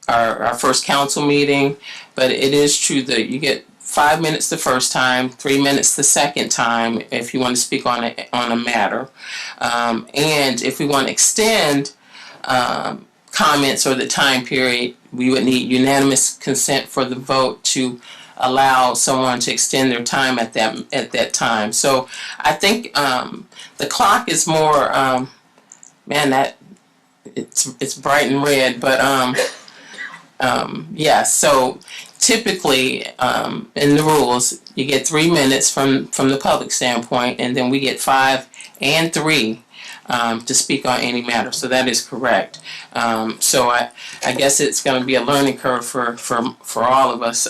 our first council meeting. But it is true that you get 5 minutes the first time, 3 minutes the second time if you want to speak on a matter. And if we want to extend comments or the time period, we would need unanimous consent for the vote to allow someone to extend their time at that time. So I think the clock is more that it's bright and red, but yeah. So typically in the rules, you get 3 minutes from the public standpoint, and then we get 5 and 3 to speak on any matter. So that is correct. So I guess it's going to be a learning curve for all of us.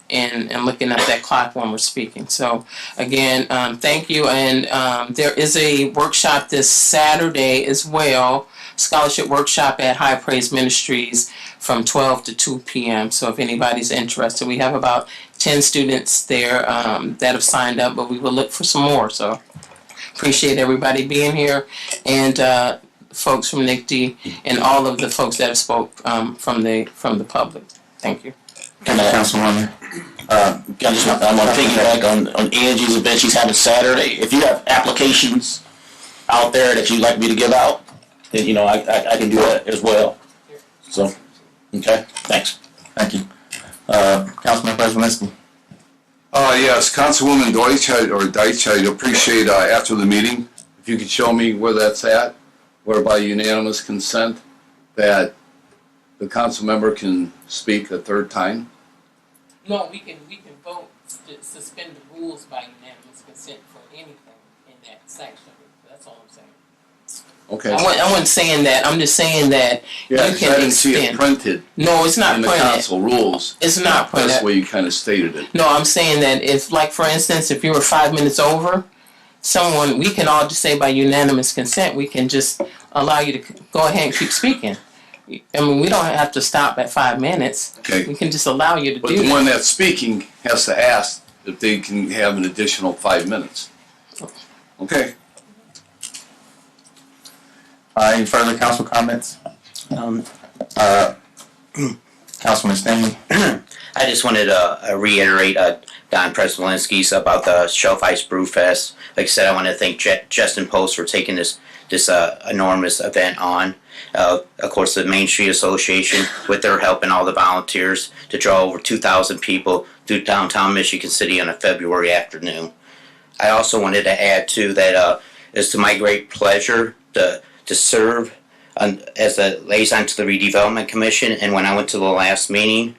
And looking at that clock when we're speaking. So again, thank you. And there is a workshop this Saturday as well scholarship workshop at High Praise Ministries from 12 to 2 p.m. So if anybody's interested, we have about 10 students there that have signed up, but we will look for some more. So appreciate everybody being here, and folks from NICD and all of the folks that have spoke from the public. Thank you. Councilwoman. I'm going to piggyback on Angie's event she's having Saturday. If you have applications out there that you'd like me to give out, then, you know, I can do that as well. So, okay, thanks. Thank you. Councilman Prespolinski. Yes, Councilwoman Deutsch, I'd appreciate after the meeting, if you could show me where that's at, where by unanimous consent that the council member can speak a third time. No, we can vote to suspend the rules by unanimous consent for anything in that section. That's all I'm saying. Okay. I wasn't saying that. I'm just saying that Yeah, you I can didn't see it extend. printed No, it's not in the printed. council rules. It's not printed. That's the way you kind of stated it. No, I'm saying that if, like, for instance, if you were 5 minutes over, we can all just say by unanimous consent, we can just allow you to go ahead and keep speaking. I mean, we don't have to stop at 5 minutes. Okay. We can just allow you to But do the that. one that's speaking has to ask if they can have an additional 5 minutes. Okay. Any further council comments? Councilman Stanley. I just wanted to reiterate Don Prespolinski's about the Shelf Ice Brew Fest. Like I said, I want to thank Justin Post for taking this enormous event on. Of course, the Main Street Association, with their help and all the volunteers, to draw over 2,000 people through downtown Michigan City on a February afternoon. I also wanted to add, too, that it's to my great pleasure to serve as a liaison to the Redevelopment Commission, and when I went to the last meeting,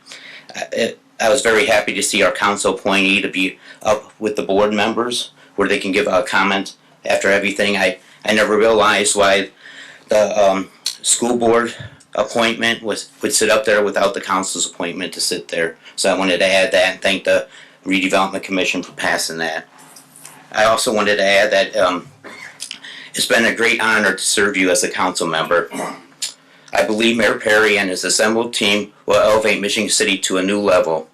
I was very happy to see our council appointee to be up with the board members, where they can give a comment after everything. I never realized why the school board appointment would sit up there without the council's appointment to sit there. So I wanted to add that and thank the Redevelopment Commission for passing that. I also wanted to add that it's been a great honor to serve you as a council member. I believe Mayor Perry and his assembled team will elevate Michigan City to a new level.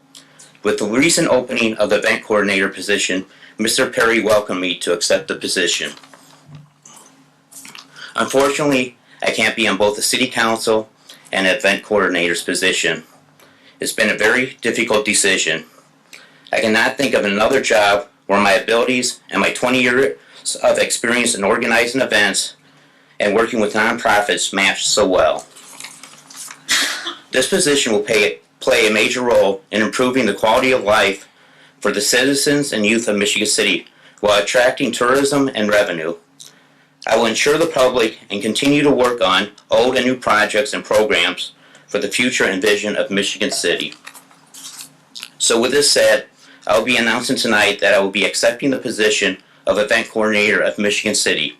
With the recent opening of the event coordinator position, Mr. Perry welcomed me to accept the position. Unfortunately, I can't be on both the city council and event coordinator's position. It's been a very difficult decision. I cannot think of another job where my abilities and my 20 years of experience in organizing events and working with nonprofits match so well. This position will play a major role in improving the quality of life for the citizens and youth of Michigan City while attracting tourism and revenue. I will ensure the public and continue to work on old and new projects and programs for the future and vision of Michigan City. So with this said, I will be announcing tonight that I will be accepting the position of Event Coordinator of Michigan City.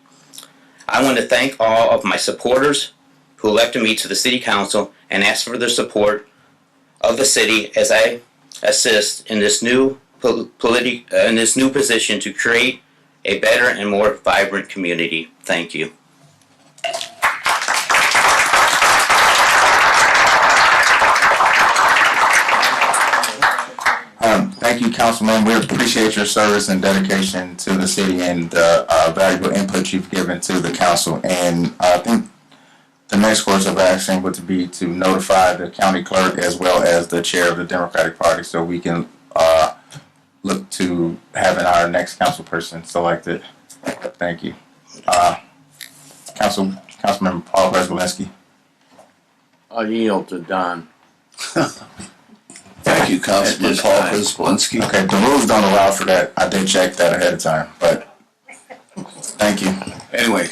I want to thank all of my supporters who elected me to the City Council and ask for their support of the city as I assist in this new position to create a better and more vibrant community. Thank you. Thank you, Councilman. We appreciate your service and dedication to the city and the valuable input you've given to the council. And I think the next course of action would be to notify the county clerk as well as the chair of the Democratic Party so we can look to having our next council person selected. Thank you. Councilman Paul Prespolinski. I'll yield to Don. Thank you, Councilman Paul Prespolinski. Okay, the rules don't allow for that. I did check that ahead of time, but thank you. Anyway,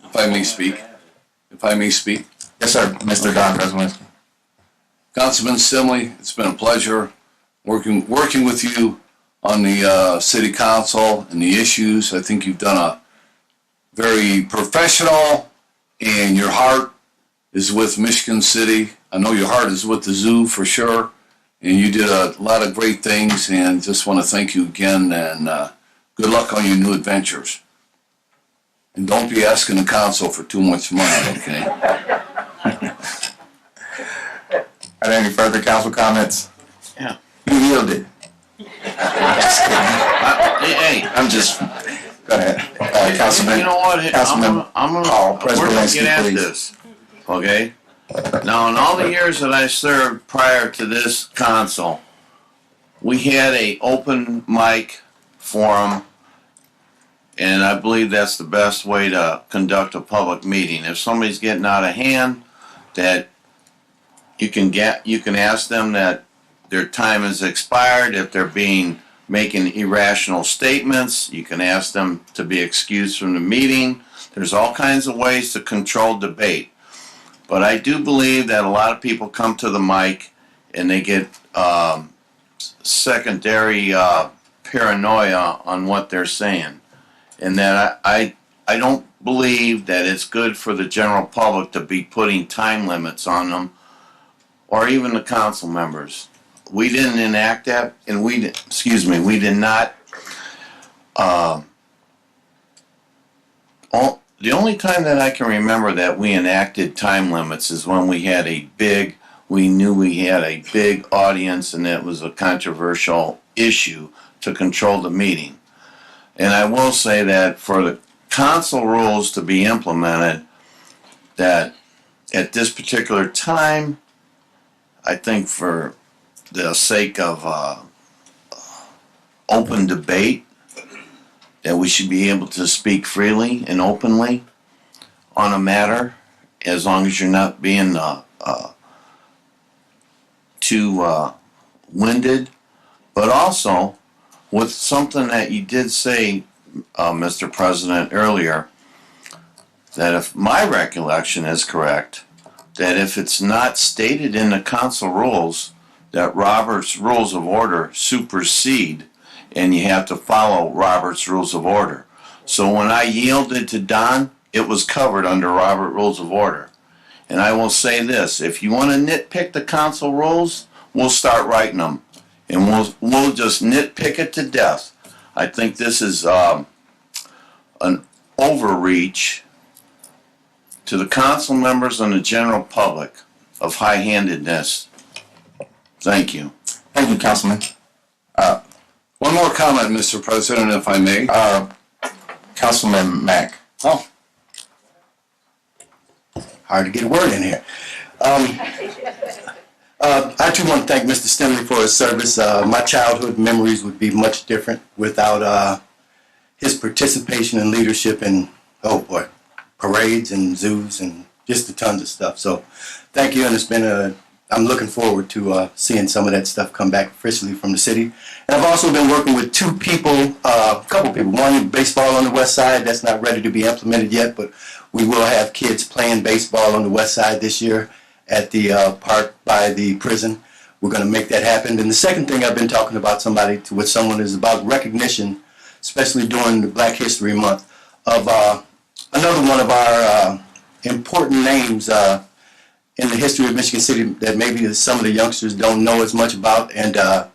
if I may speak. Yes, sir, Mr. Don Prespolinski. Councilman Simley, it's been a pleasure working with you on the city council and the issues. I think you've done a very professional, and your heart is with Michigan City. I know your heart is with the zoo for sure, and you did a lot of great things, and just want to thank you again, and good luck on your new adventures. And don't be asking the council for too much money, okay? Are there any further council comments? Yeah. You yielded. Hey, I'm just, go ahead. Councilman. you know what? Councilman I'm gonna Hall, we're gonna President get at please. this, okay? Now, in all the years that I served prior to this council, we had a open mic forum, and I believe that's the best way to conduct a public meeting. If somebody's getting out of hand, that you can ask them that their time has expired. If they're making irrational statements, you can ask them to be excused from the meeting. There's all kinds of ways to control debate. But I do believe that a lot of people come to the mic and they get secondary paranoia on what they're saying. And that I don't believe that it's good for the general public to be putting time limits on them, or even the council members. We didn't enact that, and we did not. The only time that I can remember that we enacted time limits is when we knew we had a big audience and it was a controversial issue to control the meeting. And I will say that for the council rules to be implemented, that at this particular time, I think for the sake of open debate, that we should be able to speak freely and openly on a matter, as long as you're not being too winded. But also, with something that you did say, Mr. President, earlier, that if my recollection is correct, that if it's not stated in the council rules, that Robert's Rules of Order supersede, and you have to follow Robert's Rules of Order. So when I yielded to Don, it was covered under Robert Rules of Order. And I will say this, if you want to nitpick the council rules, we'll start writing them. And we'll just nitpick it to death. I think this is an overreach to the council members and the general public of high-handedness. Thank you. Thank you, Councilman. One more comment, Mr. President, if I may. Councilman Mack. Oh. Hard to get a word in here. I too want to thank Mr. Stimley for his service. My childhood memories would be much different without his participation and leadership in, parades and zoos and just a tons of stuff. So thank you, and it's been I'm looking forward to seeing some of that stuff come back officially from the city. And I've also been working with two people, a couple people. One, baseball on the west side. That's not ready to be implemented yet, but we will have kids playing baseball on the west side this year at the park by the prison. We're going to make that happen. And the second thing I've been talking about with someone is about recognition, especially during the Black History Month, of another one of our important names in the history of Michigan City that maybe some of the youngsters don't know as much about, and that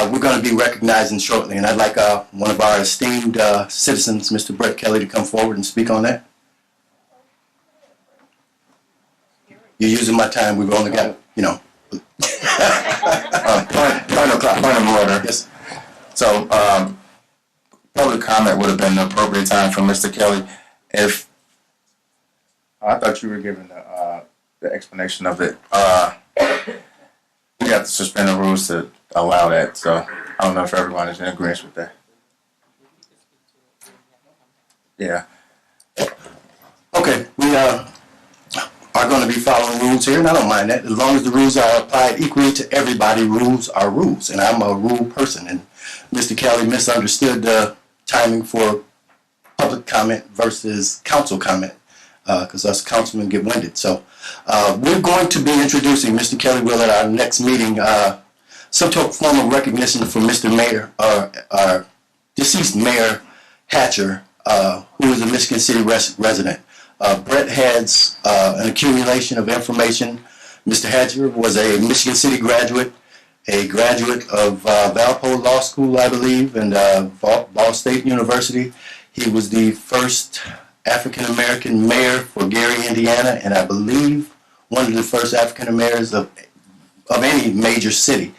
we're going to be recognizing shortly. And I'd like one of our esteemed citizens, Mr. Brett Kelly, to come forward and speak on that. You're using my time. We've only got, point of order. Yes. So, public comment would have been the appropriate time for Mr. Kelly. If I thought you were giving the explanation of it, we got to suspend the rules to allow that. So I don't know if everyone is in agreement with that. Yeah. Okay, we are going to be following rules here, and I don't mind that. As long as the rules are applied equally to everybody, rules are rules, and I'm a rule person. And Mr. Kelly misunderstood the timing for public comment versus council comment, because us councilmen get winded. So we're going to be introducing, Mr. Kelly will at our next meeting, some form of recognition for Mr. Mayor, our deceased Mayor Hatcher, who is a Michigan City resident. Brett has an accumulation of information. Mr. Hatcher was a Michigan City graduate, a graduate of Valpo Law School, I believe, and Ball State University. He was the first African-American mayor for Gary, Indiana, and I believe one of the first African mayors of any major city.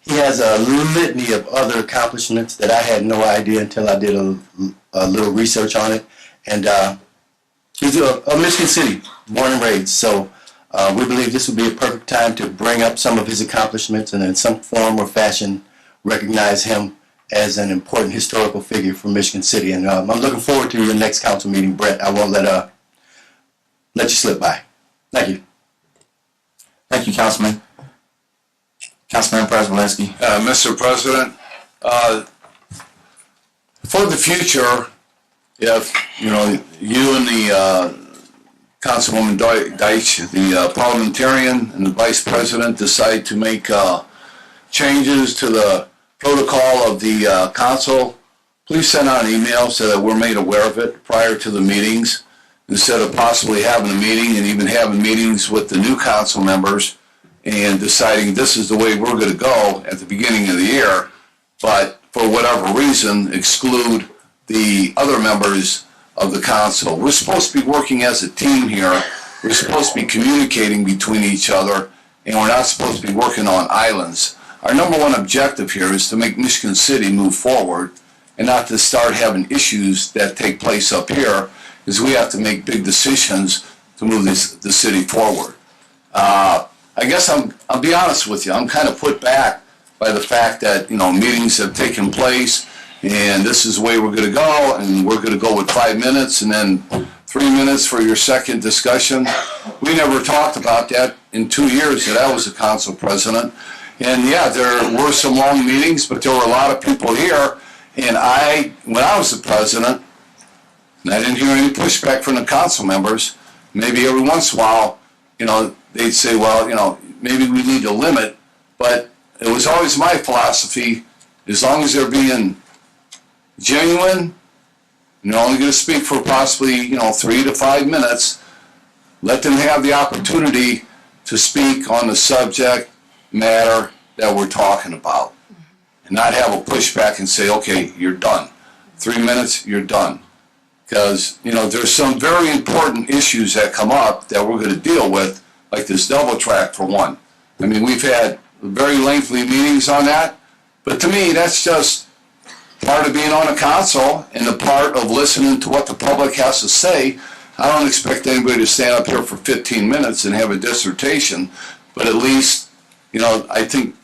He has a litany of other accomplishments that I had no idea until I did a little research on it. And he's a Michigan City, born and raised. So we believe this would be a perfect time to bring up some of his accomplishments and in some form or fashion recognize him as an important historical figure for Michigan City. And I'm looking forward to your next council meeting, Brett. I won't let you slip by. Thank you. Thank you, Councilman. Councilman Prespolinski. Mr. President, for the future, if, you and the Councilwoman Deitch, the parliamentarian and the Vice President decide to make changes to the protocol of the council, please send out an email so that we're made aware of it prior to the meetings, instead of possibly having a meeting and even having meetings with the new council members and deciding this is the way we're going to go at the beginning of the year, but for whatever reason exclude the other members of the council. We're supposed to be working as a team here. We're supposed to be communicating between each other, and we're not supposed to be working on islands. Our number one objective here is to make Michigan City move forward and not to start having issues that take place up here, because we have to make big decisions to move the city forward. I guess I'll be honest with you, I'm kind of put back by the fact that, meetings have taken place and this is the way we're going to go, and we're going to go with 5 minutes and then 3 minutes for your second discussion. We never talked about that in 2 years that I was a council president. And yeah, there were some long meetings, but there were a lot of people here. And when I was the president, and I didn't hear any pushback from the council members, maybe every once in a while, they'd say, well, maybe we need to limit, but it was always my philosophy, as long as they're being genuine, and they're only going to speak for possibly, 3 to 5 minutes, let them have the opportunity to speak on the subject matter that we're talking about, and not have a pushback and say, okay, you're done. 3 minutes, you're done. Because, there's some very important issues that come up that we're going to deal with, like this double track for one. I mean, we've had very lengthy meetings on that, but to me, that's just part of being on a council and the part of listening to what the public has to say. I don't expect anybody to stand up here for 15 minutes and have a dissertation, but at least, I think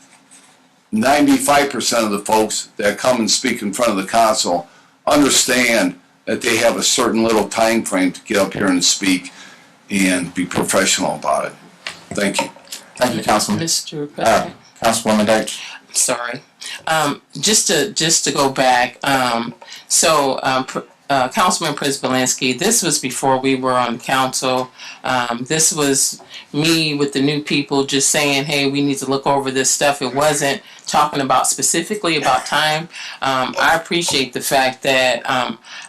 95% of the folks that come and speak in front of the council understand that they have a certain little time frame to get up here and speak and be professional about it. Thank you. Thank you, Councilman. Mr. President. Councilwoman Deitch. Sorry. Just to go back, Councilman Prespolinski, this was before we were on council. This was me with the new people just saying, hey, we need to look over this stuff. It wasn't talking about specifically about time. I appreciate the fact that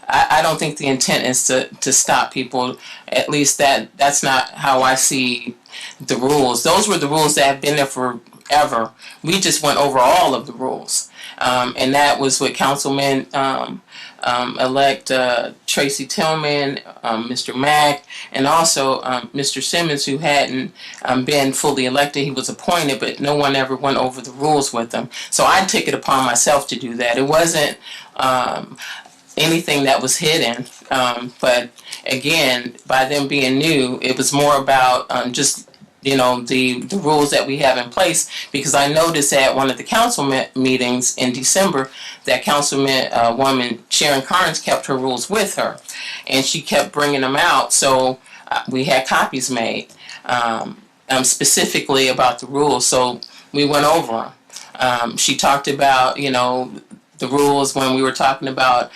I don't think the intent is to stop people. At least that's not how I see the rules. Those were the rules that have been there forever. We just went over all of the rules. And that was what Councilman elect Tracy Tillman, Mr. Mack, and also Mr. Simmons, who hadn't been fully elected. He was appointed, but no one ever went over the rules with him. So I took it upon myself to do that. It wasn't anything that was hidden, but again, by them being new, it was more about just the rules that we have in place, because I noticed at one of the council meetings in December that woman Sharon Carnes kept her rules with her, and she kept bringing them out. So we had copies made specifically about the rules. So we went over them. She talked about the rules when we were talking about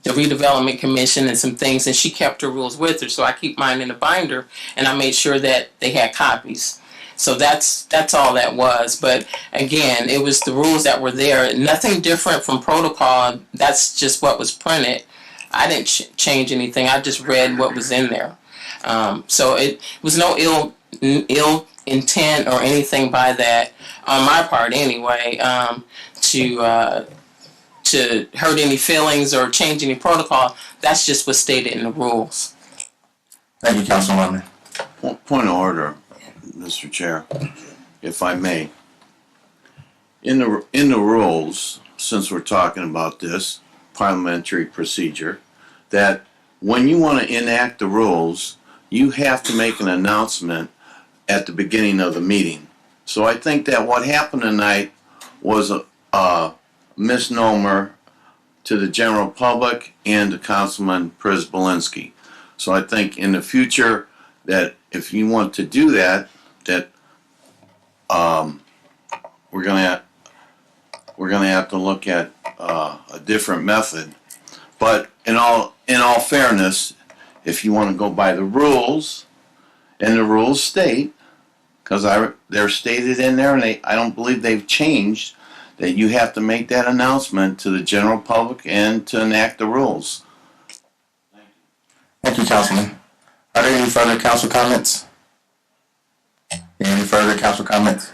the redevelopment commission and some things, and she kept her rules with her. So I keep mine in a binder, and I made sure that they had copies. So that's all that was. But again, it was the rules that were there. Nothing different from protocol. That's just what was printed. I didn't change anything. I just read what was in there. So it was no ill intent or anything by that on my part anyway, to to hurt any feelings or change any protocol. That's just what's stated in the rules. Thank you, Councilwoman. Point of order, Mr. Chair, if I may. In the rules, since we're talking about this parliamentary procedure, that when you want to enact the rules, you have to make an announcement at the beginning of the meeting. So I think that what happened tonight was a misnomer to the general public and to Councilman Przybylski. So I think in the future that if you want to do that, that we're gonna have to look at a different method. But in all fairness, if you want to go by the rules, and the rules state, because they're stated in there, and I don't believe they've changed, that you have to make that announcement to the general public and to enact the rules. Thank you, Councilman. Are there any further council comments? Any further council comments?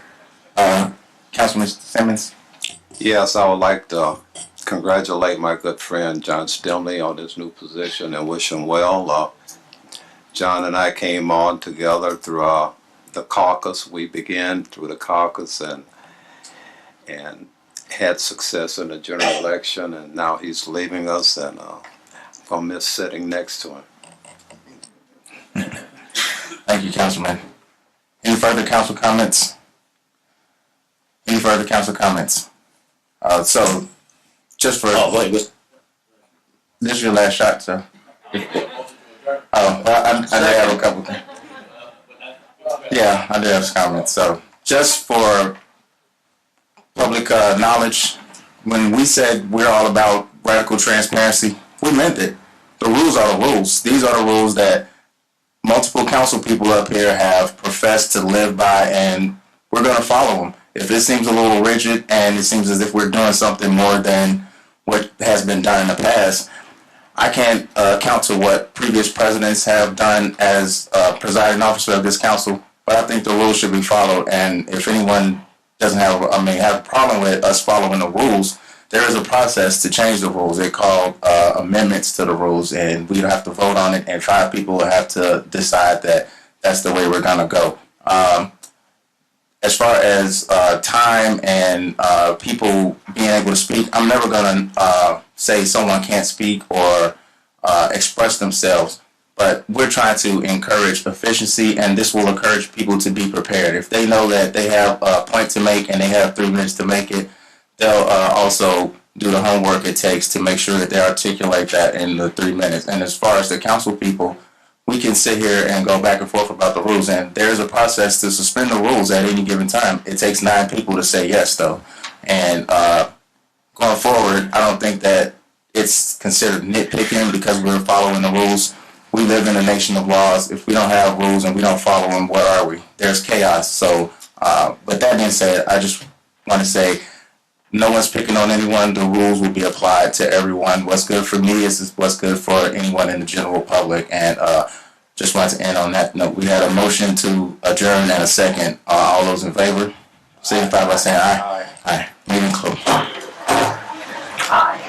Councilman Simmons? Yes, I would like to congratulate my good friend John Stimley on his new position and wish him well. John and I came on together through the caucus. We began through the caucus and had success in the general election, and now he's leaving us, and I'm gonna miss sitting next to him. Thank you, Councilman. Any further council comments? Any further council comments? So, just for... Oh, wait, this is your last shot, sir. Oh, well, I did have a couple things. Yeah, I did have some comments. So, just for public knowledge, when we said we're all about radical transparency, we meant it. The rules are the rules. These are the rules that multiple council people up here have professed to live by, and we're going to follow them. If it seems a little rigid and it seems as if we're doing something more than what has been done in the past, I can't account to what previous presidents have done as presiding officer of this council, but I think the rules should be followed. And if anyone doesn't have a problem with us following the rules, there is a process to change the rules. They're called amendments to the rules, and we have to vote on it, and 5 people will have to decide that that's the way we're going to go. As far as time and people being able to speak, I'm never going to say someone can't speak or express themselves, but we're trying to encourage efficiency, and this will encourage people to be prepared. If they know that they have a point to make and they have 3 minutes to make it, they'll also do the homework it takes to make sure that they articulate that in the 3 minutes. And as far as the council people, we can sit here and go back and forth about the rules, and there's a process to suspend the rules at any given time. It takes 9 people to say yes, though. And going forward, I don't think that it's considered nitpicking because we're following the rules. We live in a nation of laws. If we don't have rules and we don't follow them, where are we? There's chaos. So, but that being said, I just want to say no one's picking on anyone. The rules will be applied to everyone. What's good for me is what's good for anyone in the general public. And just wanted to end on that note. We had a motion to adjourn and a second. All those in favor, signify by saying aye. Aye. Meeting closed. Aye.